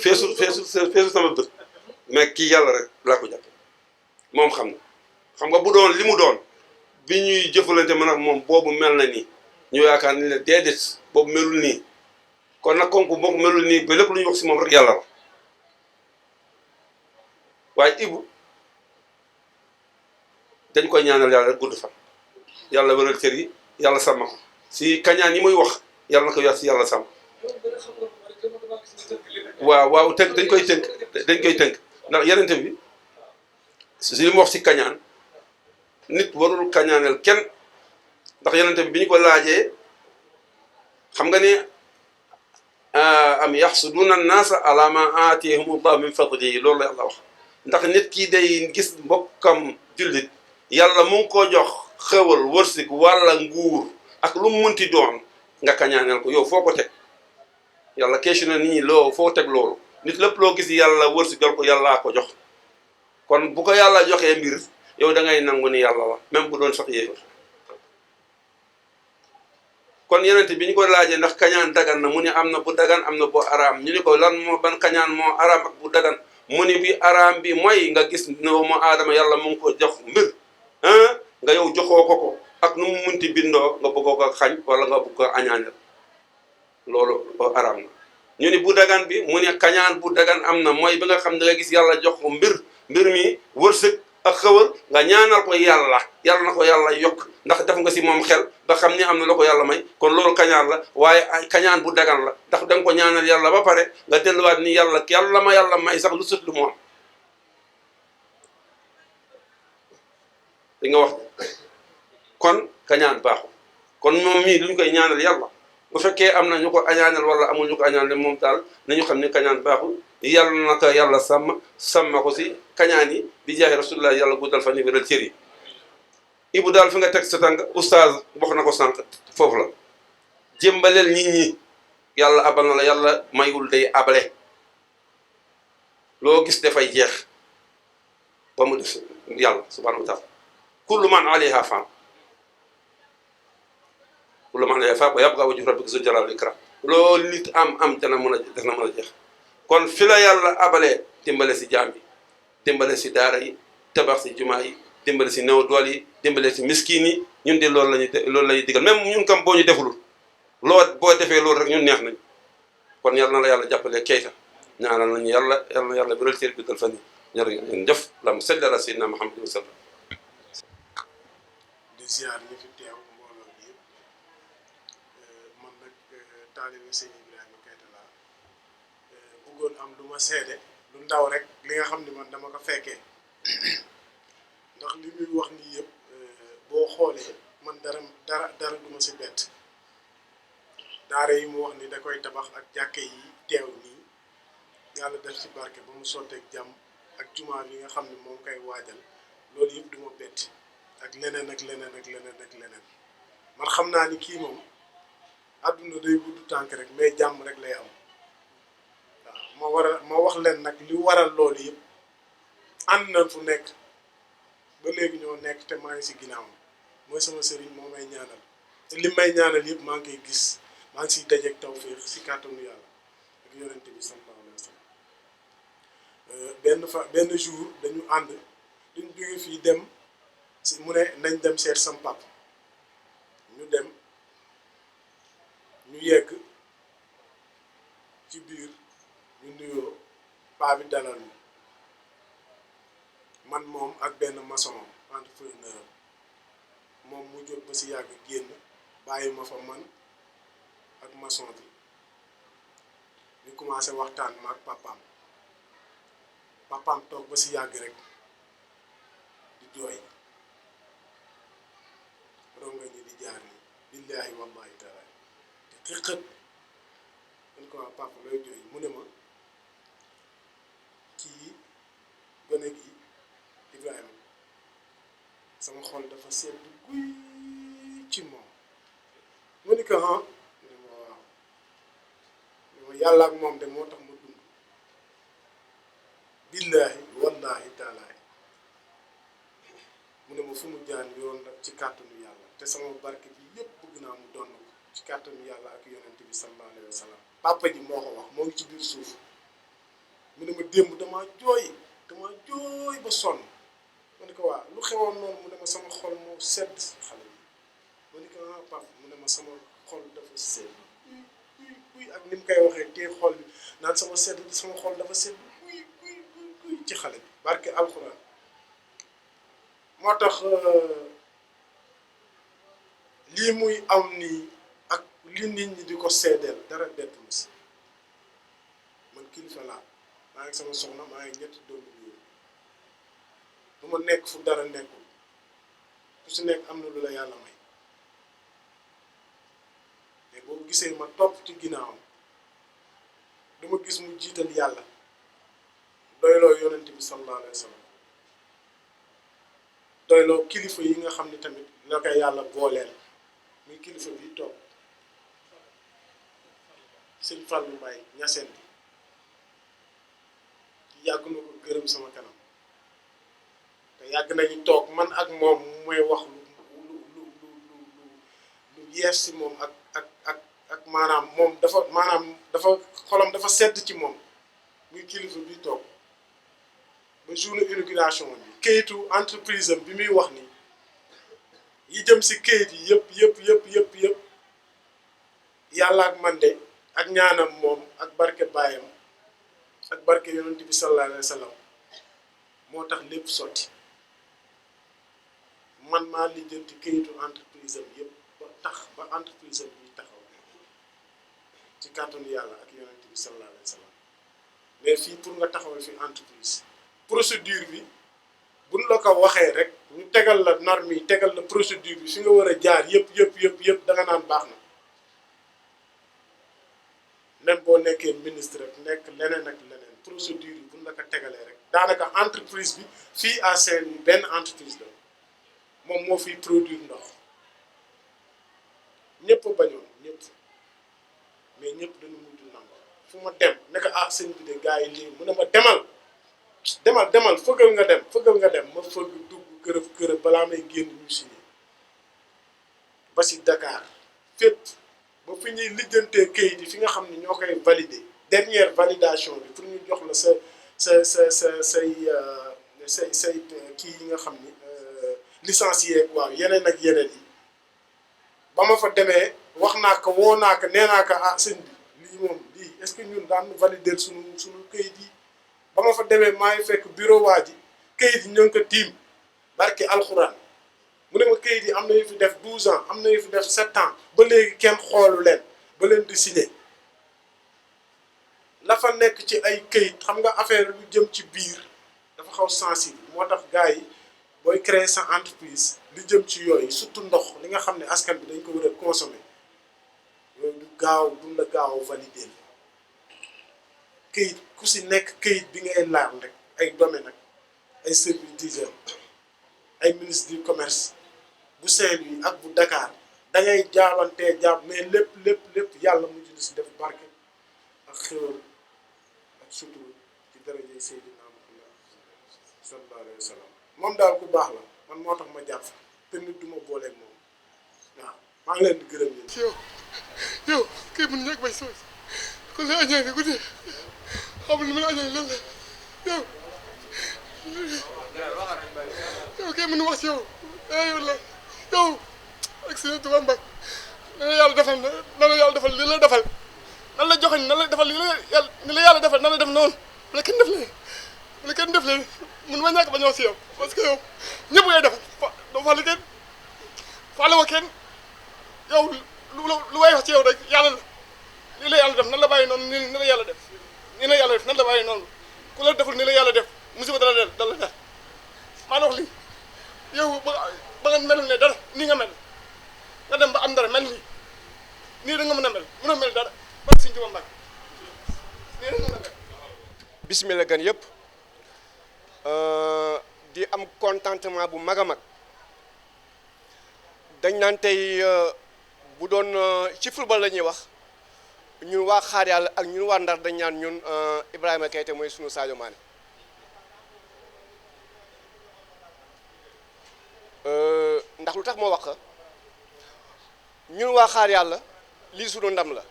feesul sama bët mais kii yàlla rek laa ko jàppe moom xam na xam nga bu doon li mu doon bi ñuy jëfalante man ak moom boobu mel na nii ñu yaakaar ni la déedéet boobu melul nii kon nag konku boobu melul nii ba lépp lu ñu wax si moom rek yàlla la waaye Ibou dañ koy ñaanal yàlla rek gudd fan yàlla wëral cër yi yàlla sàmm ko si kañaan yi muy wax yàlla na ko yor si yàlla sàmm waaw tënk dañ koy tënk ndax yenente bi si li mu wax si kañaan nit warul kañaaneel kenn ndax yenente bi bi ñu ko laajee xam nga ne am yaxsuduna naasa ala ma aatiyahumullahu min fadlihi loolu la yàlla wax ndax nit kii day gis mbokkam jullit yàlla mu ngi ko jox xewal wërsëg walla nguur ak lu mu mënti doon nga kañaaneel ko yow foo ko teg yàlla question na nit ñi loo foo teg loolu nit lépp loo gis yàlla wërsëgal ko yàllaa ko jox kon bu ko yàlla joxee mbir yow da ngay nangu ni yàlla la même bu doon sax yéefar kon yenente bi ñu ko laajee ndax kañaan dagan na mu ni am na bu dagan am na bu araam ñu ni ko lan moo ban kañaan moo araam ak bu dagan mu ni bi araam bi mooy nga gis doomu aadama yàlla mu ngi ko jox mbir nga yow joxoo ko ak nu mu munti bindoo nga bëggoo ko xañ wala nga bëgg ko añaanel loolu araam na ñu ni bu dagan bi mu ne kañaan bu dagan am na mooy bi nga xam ne nga gis yàlla jox ko mbir mi wërsëg ak xëwal nga ñaanal ko yàlla na ko yàlla yokk ndax def nga si moom xel ba xam ni am na la ko yàlla may kon loolu kañaan la waaye ay kañaan bu dagan la ndax da nga ko ñaanal yàlla ba pare nga delluwaat ni yàlla ma yàlla may sax lu sut lu mu am li nga wax kon kañaan baaxul kon moom mii duñ koy ñaanal yàlla bu fekkee am na ñu ko añaanal wala amul ñu ko añaanal moom daal nañu xam ne kañaan baaxul yàlla na ko yàlla sàmm ko si kañaan yi bi jaahi rasulullah yàlla guddal fan yi wéral cër yi ibu daal fi nga teg sa tànk oustaz wax na ko sànq foofu la jëmbaleel nit ñi yàlla abal na la yàlla mayul day abale loo gis dafay jeex ba mu def yàlla subhanahu wa taala kullu man alayha fan kullu man alayha fan wa yabqa wajhu rabbika zul jalali wal ikram loolu nit am dana mën a def na mën a jeex kon fi la yàlla abalee dimbale si jaam yi dimbale si daara yi tabax si jumaa yi dimbale si néew dool yi dimbale si miskin yi ñun de loolu lañuy digal même ñun kam boo ñu defulul boo defee loolu rek ñun neex nañ kon yàlla na la yàlla jàppale Keita ñaanal nañu yàlla biral cër bi dal fan yi ñërëngeen jëf la mu salli ala sayyidina Muhammad wa sallam di ziar ñi fi teew mbooloo bi yëpp man nag taalibe sëñ Ibrahima Keita laa bëggoon am lu ma seede lu ndaw rek li nga xam ni man dama ko fekkee ndax li muy wax nii yëpp boo xoolee man dara du ma si bett daara yi mu wax ni da koy tabax ak jàkke yi teew nii yàlla def ci barke ba mu sotteeg jàmm ak jumaa yi nga xam ne moom koy waajal loolu yëpp du ma bett ak leneen ak leneen ak leneen ak leneen man xam naa ni kii moom àdduna day gudd tànk rek mais jàmm rek lay am waaw ma wax leen nag li waral loolu yëpp ànd na fu nekk ba léegi ñoo nekk te maa ngi si ginnaaw mooy sama sëriñ moo may ñaanal te li may ñaanal yëpp maa ngi koy gis maa ngi siy dajeeg tawféex si kàttanu yàlla ak yonente bi sallallahu alayhi wa sallam benn jour dañu ànd duñ jóge fii dem si mu ne nañ dem seet sam pap ñu dem ñu yegg ci biir ñu nuyoo paa bi dalal ñu man moom ak benn maçon entrepreneur moom mu jot ba si yàgg génn bàyyi ma fa man ak maçon bi ñu commencé waxtaan ma ak papaam toog ba si yàgg rek di jooy ronga ñi di jaar ni billaahi wallahi taala te xëqët dañ ko wax papa looy jooy mu ne ma kii gone gi Ibrahima sama xol dafa sedd guy ci moom mu ni ko ne ma waaw ne ma yàlla ak moom de moo tax ma dund billaahi wallahi taalaay mu ne ma fu mu jaan yoon nag ci kàttanu yàlla te sama barke bi yépp bëgg naa mu doon ko ci kàttanu yàlla ak yonent bi sallallahu alayhi wa sallam papa ji moo ko wax moo ngi ci biir suuf mu ne ma démb damaa jooy ba sonn ma ne ko waa lu xewoon noonu mu ne ma sama xol moo sedd xale bi ma ne ko papa mu ne ma sama xol dafa sedd guy ak ni mu koy waxee tey xol bi naan sama xol dafa sedd guy ci xale bi barke alxuraan moo tax lii muy am nii ak li nit ñi di ko seedeel dara bett ma si man kilifa laa maa ngi sama soxna maa ngi ñetti doomu góor du ma nekk fu dara nekkul ku si nekk am na lu la yàlla may mais boo gisee ma topp ci ginnaawam dama gis mu jiital yàlla doyloo yonent bi sallallahu alayhi wa sallam doyloo kilifa yi nga xam ne tamit la koy yàlla booleel muy kilifa bi toog sëñ Fallou Mbaye ñaseen bi yàgg na ko gërëm sama kanam te yàgg nañu toog man ak moom mooy wax lu yees si moom ak maanaam moom dafa xolam dafa sedd ci moom muy kilifa bi toog ba journée inauguration bi kayitu entreprise am bi muy wax ni yi jëm si kayit yi yëpp yàlla ak man de ak ñaanam moom ak barke baayam ak barke yonent bi sallallahu alayhi wa sallam moo tax lépp sotti man maa lijjanti këyitu entreprise am yëpp ba tax ba entreprise am bi taxaw ci kàttanu yàlla ak yonent bi sallallahu alayhi wa sallam mais fii pour nga taxawal fi entreprise procédure bi buñ la ko waxee rek ñu tegal la norme yi tegal la procédure bi fi nga war a jaar yëpp da nga naan baax na même boo nekkee ministre rek nekk leneen ak leneen procédure yi buñ la ko tegalee rek daanaka entreprise bi fii à Saint-Louis benn entreprise la moom moo fiy produire ndox ñëpp bañoon ñëpp mais ñëpp dañu mujj nangu fu ma dem ne ko ah sëñ bi de gars yi lii mu ne ma demal fëggal nga dem ma fëgg dugg kërëf balaa may génn ñu signé ba si Dakar fépp ba fi ñuy lijjantee kayit yi fi nga xam ne ñoo koy valider dernière validation bi pour ñu jox la say kii yi nga xam ni licencié waaw yeneen ak yeneen yi ba ma fa demee wax naa ko woo naa ko nee naa ko ah sëñ bi lii est-ce que ñun daan valider suñu kayit yi ba ma fa demee maa ngi fekk bureau waa ji kayit yi ñoo ngi ko tiim barki alxuraan mu ne ma kayit yi am na yu fi def 12 ans am na yu fi def 7 ans ba léegi kenn xoolu leen ba leen di signé la fa nekk ci ay kayit xam nga affaire lu jëm ci biir dafa xaw sensible moo tax gars yi booy créer sa entreprise li jëm ci yooyu surtout ndox li nga xam ne askan bi dañ ko war a consommer yooyu duñ la gaaw valider kayit ku si nekk kayit bi ngay laal rek ay domaine ak ay service d'hygiène ay ministre du commerce bu Saint-Louis ak bu Dakar da ngay jaabantee mais lépp yàlla mujj na si def barke ak xéwal ak sutur ci daraje Seydina Muhammad sallallahu alayhi wa sallam moom daal ku baax la man moo tax ma jàpp te nit du ma booleeg moom waaw maa ngi leen di gërëm yéen. yow kii mun ñàkk bay soos kon la añaane guddi xamul li ma la añaane lan la yow kii mun wax ci yow yow la yow ak seen Tuubaa Mbàkke na la yàlla defal na la yàlla defal li la defal nan la joxoñ nan la defal li la yàlla defal nan la def noonu wala kenn def leen mun ma ñàkk ba ñëw si yow parce que yow ñëpp ngay defal doo fàlle kenn fàlle wa kenn yow lu way wax ci yow rek yàlla la lii la yàlla def nan la bàyyi noonu ni la yàlla def nii la yàlla def nan la bàyyi noonu ku la deful ni la yàlla def musiba dala dal maa la wax lii yow ba nga mel ne dara nii nga mel nga dem ba am dara mel nii da nga mën a mel dara ba Sëñ Tuubaa Mbàkke nii da nga mën a mel bismillah gan yëpp di am contentement bu mag a mag dañ naan tey bu doon ci football la ñuy wax ñun waa Xaar Yàlla ak ñun waa Ndar dañ naan ñun Ibrahima Keita mooy sunu Sadio Mané ndax lu tax moo wax ñun waa Xaar Yàlla lii sunu ndam la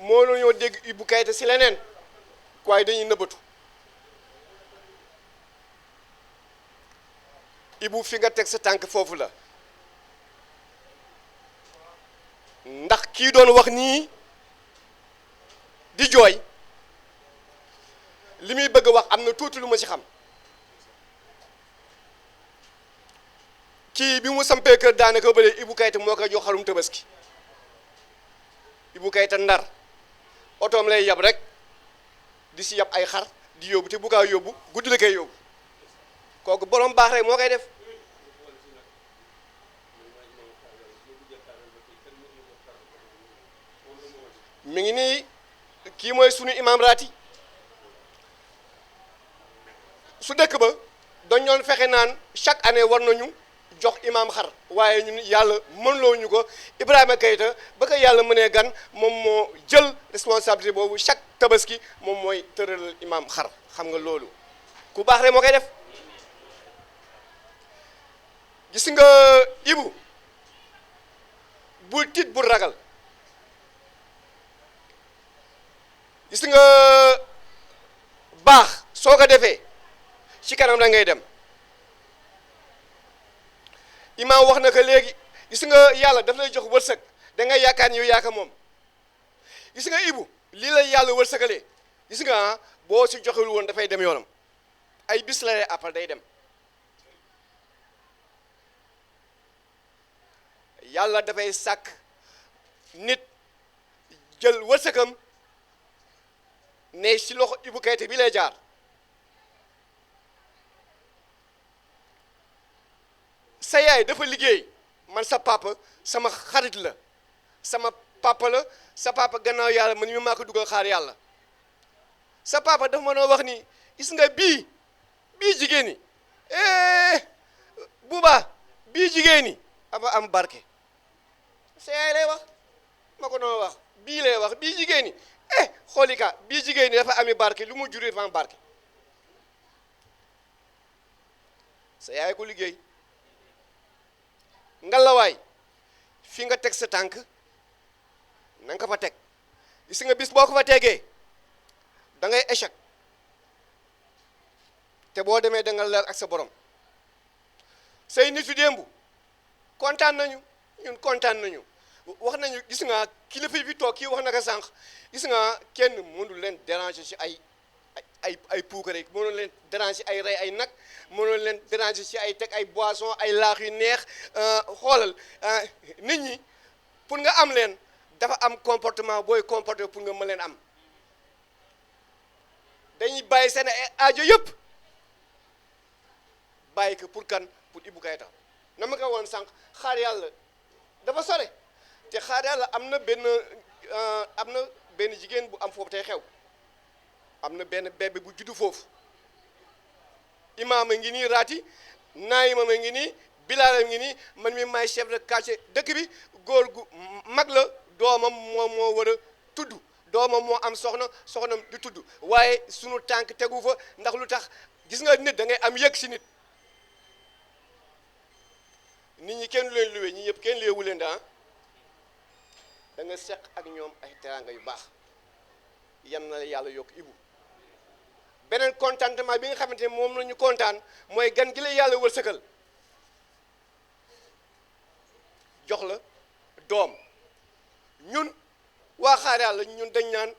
moo la ñoo dégg Ibou Keita si leneen waaye dañuy nëbbatu Ibou fi nga teg sa tànk foofu la ndax kii doon wax nii di jooy li muy bëgg a wax am na tuuti lu ma ci xam kii bi mu sampee kër daanaka ba léegi Ibou Keita moo koy jox xarum tabaski Ibou Keita Ndar otoom lay yab rek di si yab ay xar di yóbbu te bu kaa yóbbu guddi la koy yóbbu kooku borom baax rek moo koy def mi ngi nii kii mooy sunu imam raati su dëkk ba dañ doon fexe naan chaque année war nañu jox imam xar waaye ñun yàlla mënuloo ñu ko Ibrahima Keita ba ko yàlla mënee gan moom moo jël responsabilité boobu chaque tabaski moom mooy tëralal imam xar xam nga loolu ku baax rek moo koy def gis nga Ibou bul tiit bul ragal gis nga baax soo ko defee ci kanam da ngay dem imaam wax na ko léegi gis nga yàlla daf lay jox wërsëg da ngay yaakaar ni yow yaaka moom gis nga Ibu lii la yàlla wërsëgalee gis nga boo si joxewul woon dafay dem yoonam ay bis la après day dem yàlla dafay sàkk nit jël wërsëgam ne si loxo Ibou Keita bi lay jaar sa yaay dafa liggéey man sa papa sama xarit la sama papa la sa papa gannaaw yàlla man mi maa ko dugal xaar yàlla sa papa dafa ma noo wax ni gis nga bii jigéen ñi buuba bii jigéen ñi aba am barke sa yaay lay wax ma ko noo wax bii lay wax bii jigéen ñi xooli ka bii jigéen ñi dafa ami barke lu mu juri dafa am barke sa yaay ko liggéey ngalawaay fi nga teg sa tànk na nga ko fa teg gis nga bis boo ko fa tegee da ngay échec te boo demee da nga leer ak sa borom say nitu démb kontaan nañu ñun kontaan nañu wax nañu gis nga kilifa bi toog kii wax na ko sànq gis nga kenn mënul leen déranger ci ay puukare mënul leen déranger ci ay rey ay nag mënul leen déranger ci ay teg ay boisson ay laax yu neex xoolal nit ñi pour nga am leen dafa am comportement booy comporter pour nga mën leen am dañuy bàyyi seen ay aajo yëpp bàyyi ko pour kan pour Ibou Keita na ma ko woon sànq xaar yàlla dafa sore te xaar yàlla am na benn jigéen bu am foofu tey xew am na benn bébé bu juddu foofu imaam a ngi nii raati naayima ma ngi nii bilaal a ngi nii man mi maay chef de quartier dëkk bi góor gu mag la doomam moom moo war a tudd doomam moo am soxnam di tudd waaye sunu tànk tegu fa ndax lu tax gis nga nit da ngay am yëg si nit ñi kenn lu leen luwee ñi yëpp kenn léewu leen da nga seq ak ñoom ay teraanga yu baax yan na la yàlla yokk Ibou beneen contentement bi nga xamante ne moom la ñu kontaan mooy gan gi la yàlla wërsëgal jox la doom ñun waa xaar yàlla ñun dañ naan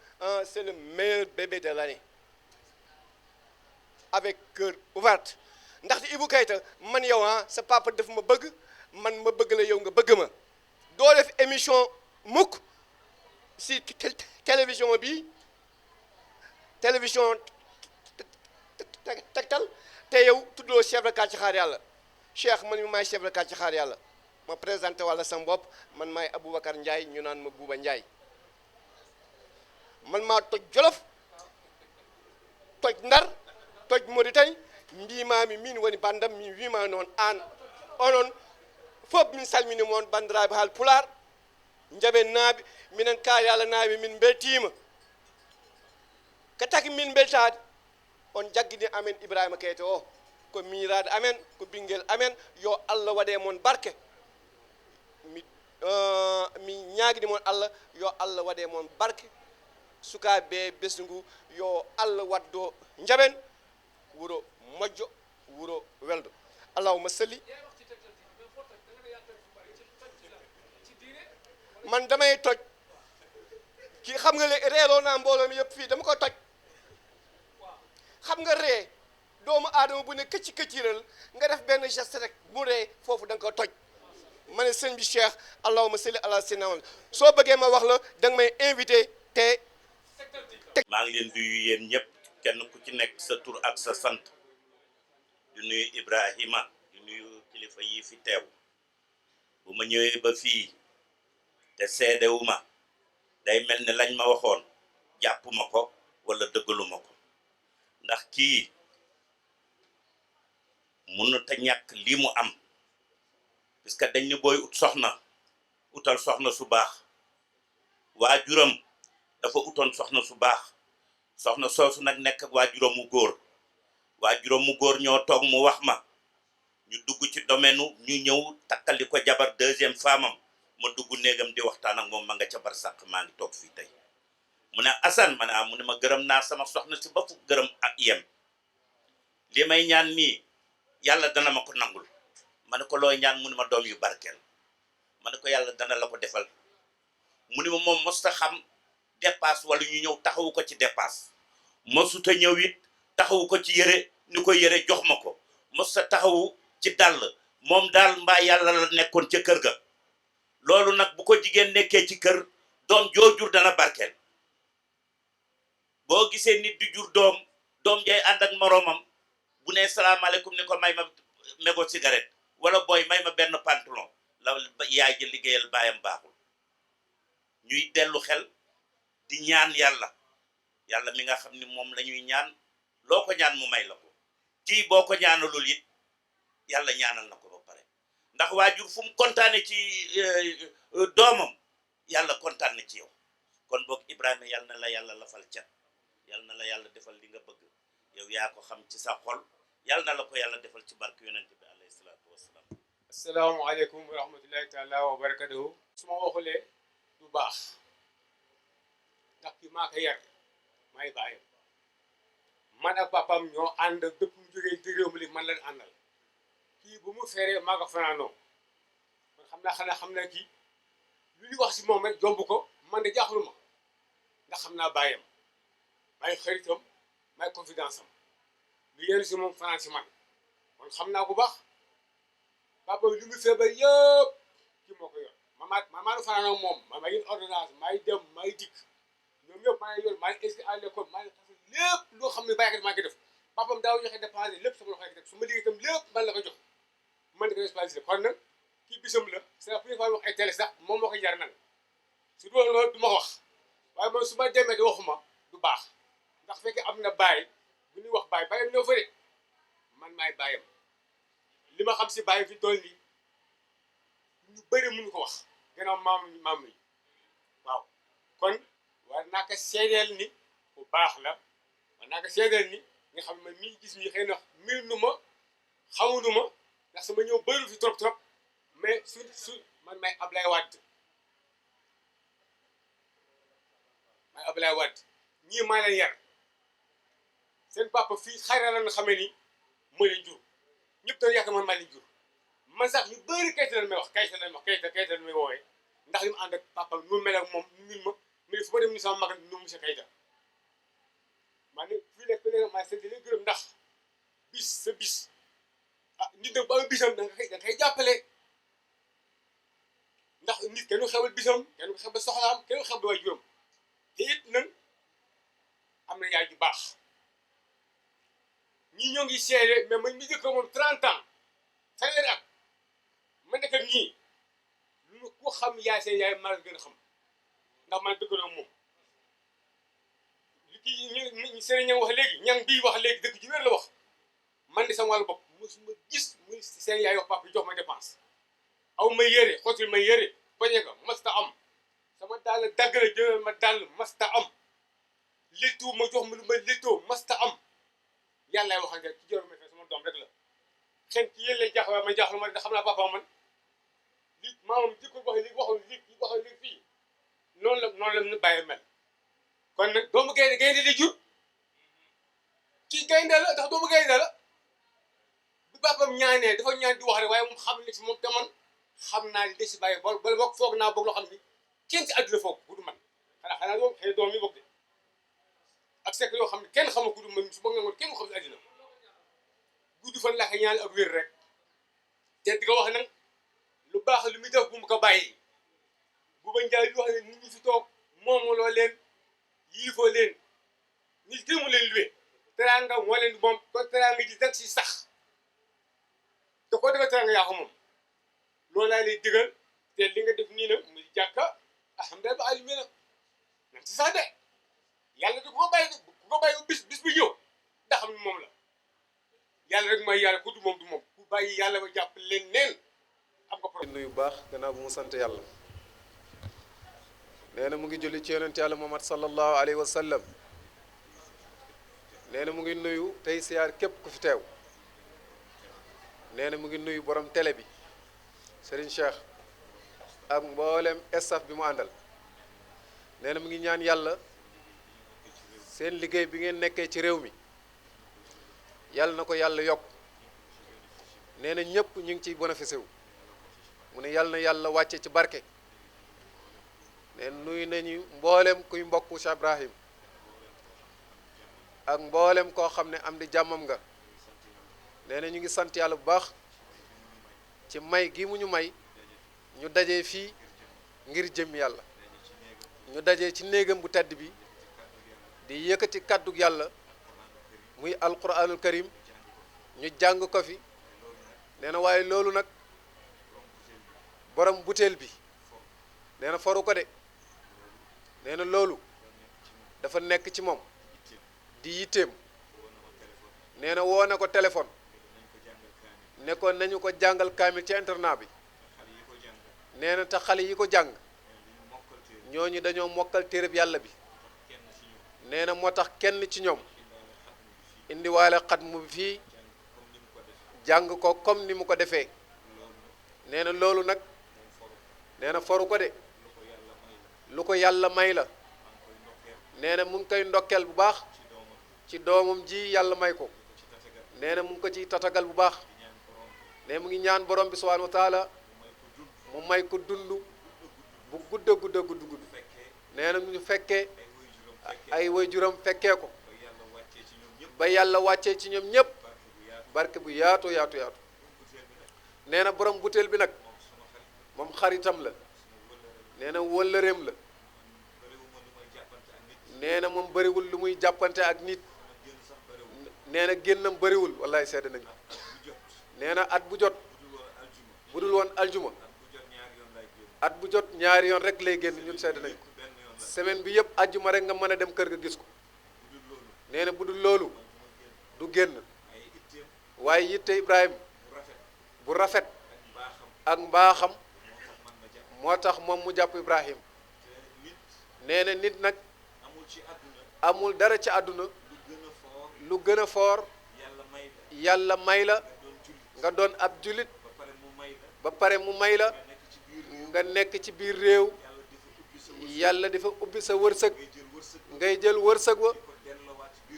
c'est le meilleur bébé de l'année avec cœur ouvert ndaxte Ibou Keita man yow sa papa daf ma bëgg man ma bëgg la yow nga bëgg ma doo def émission mukk si télévision bi télévision tegtal te yow tuddoo chef de quartier xaar yàlla Cheikh man mi maay chef de quartier xaar yàlla ma présenté walla sama bopp man maay Aboubacar Ndiaye ñu naan ma Bouba Ndiaye man maa toj Jolof toj Ndar toj Mauritanie mbimami min woni bandam min wima noon an onon fof min salmini moon bandiraɓe haal pular jaɓen naaɓe minen kaali Allah naaɓe min beltima ko taki min beltade on jaggini amen Ibrahima Keita o ko miirade amen ko ɓinguel amen yo Allah waɗe moon barke mi ñaguini moon Allah yo Allah waɗe moon barke sukaɓe besngu yo Allah waddo jaɓen wuro moƴƴo wuro weldo allahumma salli man damay toj ki xam nga léegi reeloo naa mbooloo mi yëpp fii dama ko toj xam nga ree doomu aadama bu ne këcci këcciral nga def benn geste rek mu ree foofu da nga ko toj ma ne sëñ bi Cheikh allahumma salli ala sayyidina Muhammad soo bëggee ma wax la da nga may invité te maa ngi leen di nuyu yéen ñëpp kenn ku ci nekk sa tur ak sa sant di nuyu Ibrahima di nuyu kilifa yi fi teew bu ma ñëwee ba fii te seedewuma day mel ne lañ ma waxoon jàppuma ko wala dëggaluma ko ndax kii mënut a ñàkk lii mu am puisque dañ ni booy ut soxna utal soxna su baax waajuram dafa utoon soxna su baax soxna soosu nag nekk ak waajuram mu góor ñoo toog mu wax ma ñu dugg ci domaine ñu ñëw takkali ko jabar deuxième femme am ma dugg néegam di waxtaan ak moom ma nga ca bar sàq maa ngi toog fii tey mu ne Assane ma ne mu ne ma gërëm naa sama soxna si ba fu gërëm ak yem li may ñaan nii yàlla dana ma ko nangul ma ne ko looy ñaan mu ne ma doom yu barkeel ma ne ko yàlla dana la ko defal mu ne ma moom mosta xam dépasse wala ñu ñëw taxawu ko ci dépasse mosuta ñëw it taxawu ko ci yére ni ko yére jox ma ko mosuta taxawu ci dàll moom daal mbaa yàlla la nekkoon ca kër ga loolu nag bu ko jigéen nekkee ci kër doom joo jur dana barkeel boo gisee nit di jur doom jay ànd ak moroomam bu ne salaamaaleykum ni ko may ma mégot cigarette wala booy may ma benn pantalon la yaay ji liggéeyal baayam baaxul ñuy dellu xel di ñaan yàlla mi nga xam ni moom la ñuy ñaan loo ko ñaan mu may la ko kii boo ko ñaanalul it yàlla ñaanal na ko ba pare ndax waajur fu mu kontaane ci doomam yàlla kontaan na ci yow kon boog Ibrahima yàlla na la yàlla lafal cat yàlla na la yàlla defal li nga bëgg yow yaa ko xam ci sa xol yàlla na la ko yàlla defal ci barke yonent bi alayhi salaatu wassalaam. asalaamaaleykum wa rahmatullahi taala wa barakatuhu. su ma waxulee du baax ndax ki maa ko yar maay bàyyam man ak papaam ñoo ànd dëpp mu jógee ci réew mi li man leen àndal kii bu mu feree maa ko fanaanoo kon xam naa kii lu ñu wax si moom rek jomb ko man de jaaxlu ma ndax xam naa bàyyam maay xaritam maay confidence am lu yéen si moom fanaan si man kon xam naa bu baax papa bi lu mu feebar yëpp kii moo ko yor maa nu fanaanoo moom maa ngi ordonnance maay dem maay dikk ñoom ñëpp maa ngi yor maa ngi inscrit à l'école maa ngi lépp loo xam ne bàyyi maa ngi def papam daaw joxe dépense lépp sama loxo def su ma liggéey itam lépp man la ko jox man di ko responsabilité kon nag kii bisam la c'est la première fois wax ay télé sax moom moo ko jar nag su doon loolu du ma ko wax waaye man su ma demee di waxuma du baax ndax fekkee am na baay bu ñuy wax baay baayam ñoo fëre man maay baayam li ma xam si baay fi toll nii ñu bëri mënu ko wax gannaaw maam yi waaw kon war naa ko seedeel ni bu baax la war naa ko seedeel ni nga xam ne man mii gis nii xëy na miir nu ma xamuñu ma ndax sama ñëw bëri fi trop mais su man may Ablaye Wade ñii maa leen yar seen papa fii xayra la nga xamee ni moo leen jur ñëpp dañu yaakaar man maa leen jur man sax ñu bëri kayit lañ may wax kayit lañ may woowee ndax li mu ànd ak papa nu mel ak moom nu ma mais fu ma dem ni sama mag nu monsieur Kayta maa ne fii nekk ne maa seet leen gërëm ndax bis nit nag ba am bisam da nga koy jàppale ndax nit kenn du xewal bisam kenn du xewal soxlaam kenn du xewal waay juróom te it nag am na yaay ju baax ñii ñoo ngi seede mais man mi dëkk moom 30 ans fanweeri at ma nekk ak ñii lu ko xam yaay seen yaay maa gën a xam ndax man dëkk na moom li kii ñu seen ñang wax léegi ñang bii wax léegi dëkk ji wér la wax man de sama wàllu bopp mosuma gis muy seen yaay wax papa jox ma dépense aw ma yére xootil ma yére bañe nga masta am sama dàll dagg la jëlal ma dàll masta am léttu ma jox ma lu ma léttoo masta am yàllaay wax ak ci joor ma fe sama doom rek la xen ci yéen lay jaaxle ma jaaxlu ma da xam naa papa man li maamam jikko wax li waxoon li fii noonu la ñu bàyyi mel kon nag doomu gaynde di jur kii gaynde la ndax doomu gaynde la bu papam ñaanee dafa ñaan di wax rek waaye moom xam ne si moom te man xam naa li des si bàyyi bol boog foog naa boog loo xam ni kenn si àdduna foog ku du man xanaa doom xëy doom yi bokk de ak sekk yoo xam ne kenn xama ku du man su boog nga ngoon kenn xam si àdduna gudd fan laa ko ñaan ak wér rek te di ko wax nag lu baax lu muy def bu mu ko bàyyi bu ba njaay lu wax ne nit ñi fi toog moomuloo leen yilifoo leen nit ki mu leen luwe teraanga moo leen moom kon teraanga ji rek si sax te koo defee teraanga yaa ko moom loolu laa lay digal te li nga def nii nag muy jàkka alhamdulilah ba alimi na nañ ci sax de yàlla du ko bàyyi bis bu ñëw da xam ne moom la yàlla rek mooy yàlla ku du moom ku bàyyi yàlla ba jàpp leen neen am nga problème. nuyu baax gannaaw bu mu sant yàlla nee na mu ngi julli ci yonent yàlla Muhammad sallallahu alayhi wa sallam nee na mu ngi nuyu tey siyaar képp ku fi teew nee na mu ngi nuyu borom télé bi Serigne Cheikh ak mboolem staff bi mu àndal nee na mu ngi ñaan yàlla seen liggéey bi ngeen nekkee ci réew mi yàlla na ko yàlla yokk nee na ñëpp ñu ngi ciy bénéficié wu mu ne yàlla na yàlla wàcce ci barke ne nuyu nañu mboolem kuy mbokku Cheikh Ibrahim ak mboolem koo xam ne am di jàmmam nga nee na ñu ngi sant yàlla bu baax ci may gi mu ñu may ñu dajee fii ngir jëm yàlla ñu dajee ci néegam bu tedd bi di yëkkati kàddug yàlla muy alquranul karim ñu jàng ko fi nee na waaye loolu nag borom butéel bi nee na foru ko de nee na loolu dafa nekk ci moom di yitteem nee na woo na ko téléphone ne ko nañu ko jàngal kaamil ci internat bi nee na te xale yi ko jàng ñooñu dañoo mokkal téereb yàlla bi nee na moo tax kenn ci ñoom indiwaale xatmu bi fii jàng ko comme ni mu ko defee nee na loolu nag nee na foru ko de lu ko yàlla may la nee na mu ngi koy ndokkeel bu baax ci doomam ji yàlla may ko nee na mu ngi ko ciy tatagal bu baax ne mu ngi ñaan borom bi subhanahu wa taala mu may ko dund bu gudda gudd nee na ñu fekkee ay waajuram fekkee ko ba yàlla wàccee ci ñoom ñépp barke bu yaatu nee na borom butéel bi nag moom xaritam la nee na wëllëreem la nee na moom bëriwul lu muy jàppante ak nit nee na génnam bëriwul wallaay sedd nañu nee na at bu jot bu dul woon aljuma at bu jot ñaari yoon rek lay génn ñun sedd nañ ko semaine bi yëpp aljuma rek nga mën a dem kër ga gis ko nee na bu dul loolu du génn waaye yitte Ibrahima bu rafet ak mbaaxam moo tax moom mu jàpp Ibrahim nee na nit nag amul dara ci àdduna lu gën a foor yàlla may la nga doon ab julit ba pare mu may la nga nekk ci biir réew yàlla dafa ubbi sa wërsëg ngay jël wërsëg wa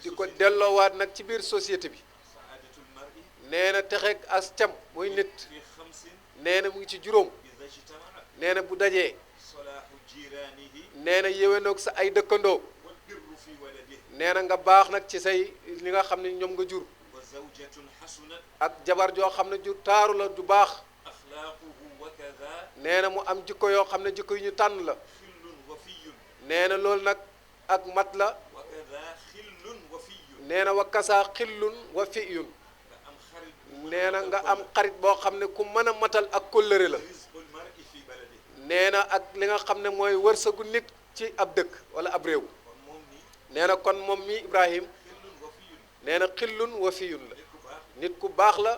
di ko delloowaat nag ci biir société bi nee na texeeg as cam muy nit nee na mu ngi ci juróom nee na bu dajee nee na yéwénoog sa ay dëkkandoo nee na nga baax nag ci say li nga xam ne ñoom nga jur ak jabar joo xam ne ju taaru la ju baax nee na mu am jikko yoo xam ne jikko yu ñu tànn la nee na loolu nag ak mat la nee na wa kasaa xillun wa fiyun nee na nga am xarit boo xam ne ku mën a matal ak kóllëre la nee na ak li nga xam ne mooy wërsëgu nit ci ab dëkk wala ab réew nee na kon moom mi Ibrahim nee na xillun wa fiyun la nit ku baax la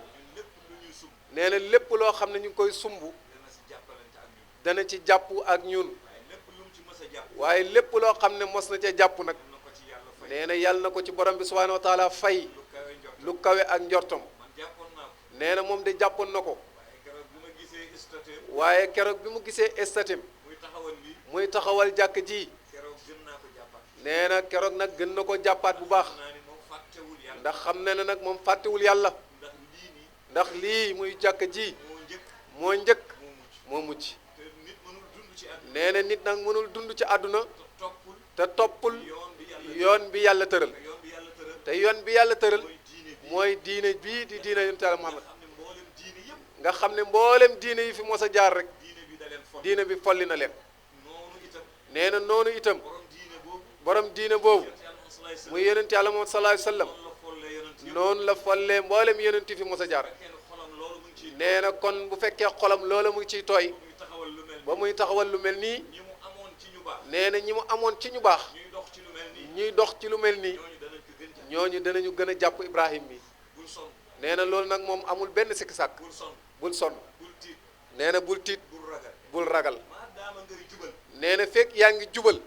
nee na lépp loo xam ne ñu ngi koy sumb dana ci jàpp ak ñun waaye lépp loo xam ne mos na ca jàpp nag nee na yàlla na ko ci borom bi subhanahu wa taala fay lu kawe ak njortom nee na moom de jàppoon na ko waaye keroog bi mu gisee statim muy taxawal jàkk ji nee na keroog nag gën na ko jàppaat bu baax ndax xam na ne nag moom fàttewul yàlla ndax lii muy jàkk ji moo njëkk moo mucc nee na nit nag mënul dund ci àdduna te toppul yoon bi yàlla tëral te yoon bi yàlla tëral mooy diine bii di diine yonent Yàlla Muhammad nga xam ne mboolem diine yi fi mos a jaar rek diine bi folli na leen nee na noonu itam borom diine boobu muy yonent Yàlla Muhammad sallallahu alayhi wa sallam noonu la follee mboolem yonent yi fi mos a jaar nee na kon bu fekkee xolam loola mu ngi ciy tooy ba muy taxawal lu mel nii nee na ñi mu amoon ci ñu baax ñuy dox ci lu mel nii ñooñu danañu gën a jàpp Ibrahim mi nee na loolu nag moom amul benn sikki sàkk bul sonn nee na bul tiit bul ragal nee na fekk yaa ngi jubal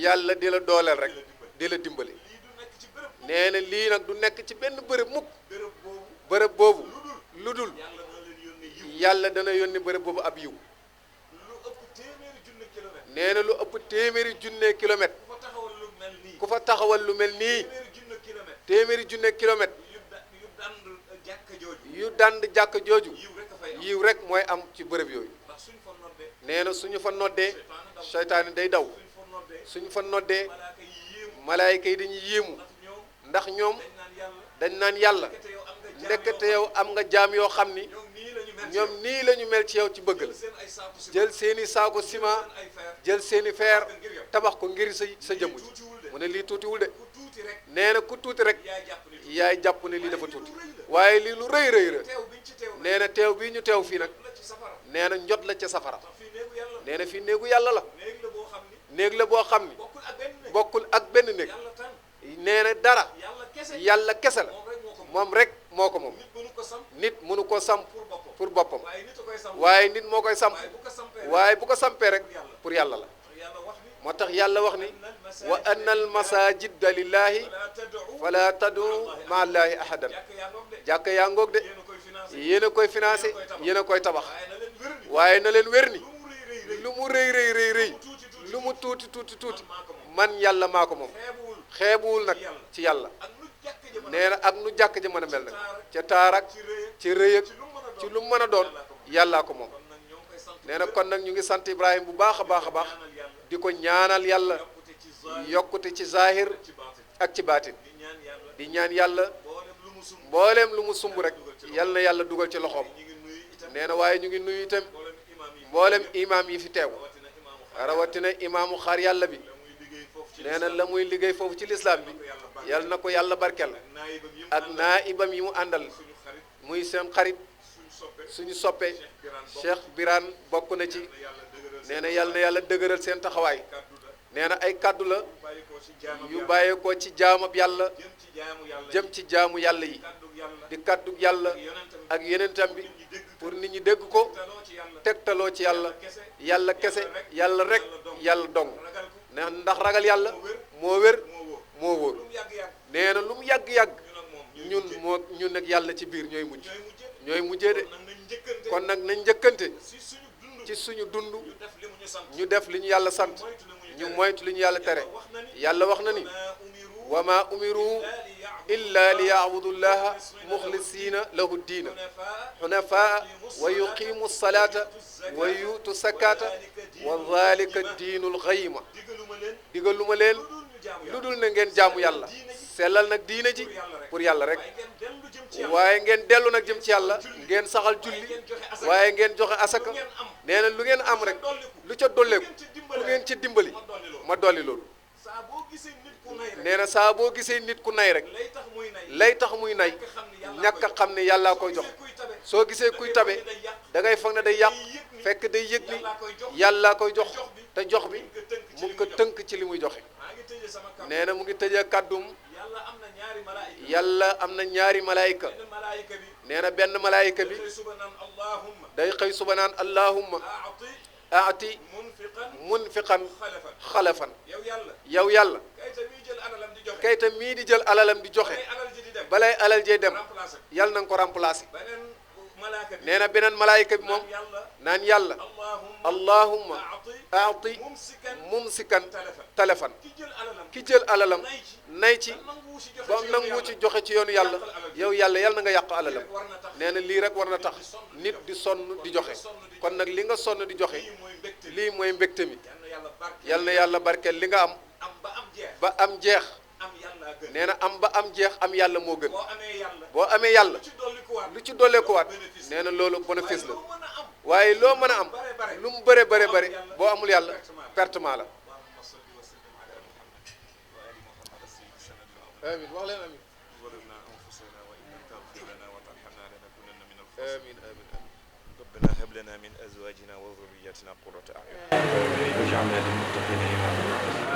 yàlla di la dooleel rek di la dimbali nee na lii nag du nekk ci benn bërëb mukk bërëb boobu lu dul yàlla dana yónni bërëb boobu ab yiw nee na lu ëpp téeméeri junne kilomètre ku fa taxawal lu mel nii téeméeri junne kilomètre yu dand jàkk jooju yiw rek mooy am ci bërëb yooyu nee na suñu fa noddee seytaane day daw suñu fa noddee malaayka yi dañuy yéemu ndax ñoom dañ naan yàlla ndekete yow am nga jaam yoo xam ni ñoom nii la ñu mel ci yow ci bëgg la jël seeni saako ciment jël seeni fer tabax ko ngir sa jëmm ji mu ne lii tuutiwul de nee na ku tuuti rek yaay jàpp ne lii dafa tuuti waaye lii lu rëy rëy la nee na teew bii ñu teew fii nag nee na njot la ca safara nee na fii néegu yàlla la néeg la boo xam ni bokkul ak benn néeg nee na dara yàlla kese la moom rek moo ko moom nit mënu ko samp pour boppam waaye nit moo koy samp waaye bu ko sampee rek pour yàlla la moo tax yàlla wax ni wa anna al masajida lillahi fala tadu ma allahi ahadan jàkk yaa ngoog de yéen a koy financé yéen a koy tabax waaye na leen wér ni lu mu rëy rëy rëy rëy lu mu tuuti tuuti tuuti man yàlla maa ko moom xeebuwul nag ci yàlla nee na ak nu jàkk ji mën a mel nag ca taarak ci rëy ak ci lu mu mën a doon yàllaa ko moom nee na kon nag ñu ngi sant Ibrahima bu baax a baax a baax di ko ñaanal yàlla yokkute ci zahir ak ci baatin di ñaan yàlla mbooleem lu mu sumb rek yal na yàlla dugal ci loxoom nee na waaye ñu ngi nuyu itam mboolem imaam yi fi teew rawatina imaamu xaar yàlla bi nee na la muy liggéey foofu ci lislaam bi yal na ko yàlla barkel ak naibam yi mu àndal muy seen xarit suñu soppe Cheikh Birane bokk na ci nee na yal na yàlla dëgëral seen taxawaay nee na ay kaddu la yu bàyyeekoo ci jaamab yàlla jëm ci jaamu yàlla yi di kaddu yàlla ak yenentam bi pour nit ñi dégg ko tegtaloo ci yàlla yàlla kese yàlla rek yàlla dong nee ndax ragal yàlla moo wér moo wóor nee na lu mu yàgg-yàgg ñun nag yàlla ci biir ñooy mujjee de kon nag nañ njëkkante ci suñu dund ñu def li ñu yàlla sant ñu moytu li ñu yàlla tere yàlla wax na ni wa ma umiru illa li yaabudu llaha muxlisina lahu diina xunafaa wa yuqimu salata wa yutu sakata wa dhalika diinul xayma digaluma leen lu dul na ngeen jaamu yàlla sellal nag diina ji pour yàlla rek waaye ngeen dellu nag jëm ci yàlla ngeen saxal julli waaye ngeen joxe asaka nee na lu ngeen am rek lu ca dolleeku ku ngeen ci dimbali ma dolli loolu nee na saa boo gisee nit ku nay rek lay tax muy nay ñàkk a xam ne yàllaa koy jox soo gisee kuy tabe da ngay foog ne day yàq fekk day yëg ni yàllaa koy jox te jox bi mu ngi ko tënk ci li muy joxe nee na mu ngi tëjee kàddum yàlla am na ñaari malaayika nee na benn malaayika bi day xëy suba naan allahumma aati munfiqan xalafan yow yàlla kayta mii di jël alalam di joxe balay alal jey dem yàlla na nga ko remplacer nee na beneen malaayika bi moom naan yàlla allahumma aati mumsikan talafan ki jël alalam nay ci ba nangu ci joxe ci yoonu yàlla yow yàlla yàlla na nga yàq alalam nee na lii rek war na tax nit di sonn di joxe kon nag li nga sonn di joxe lii mooy mbégte mi yàlla na yàlla barkeel li nga am ba am jeex nee na am ba am jeex am yàlla moo gën boo amee yàlla lu ci dolleekuwaat nee na loolu bénéfice la waaye loo mën a am lu mu bëre bëre bëri boo amul yàlla pertement la amiin wax leen amiin amiin amiin ربنا هب لنا من أزواجنا وذرياتنا قرة أعين واجعلنا للمتقين إماما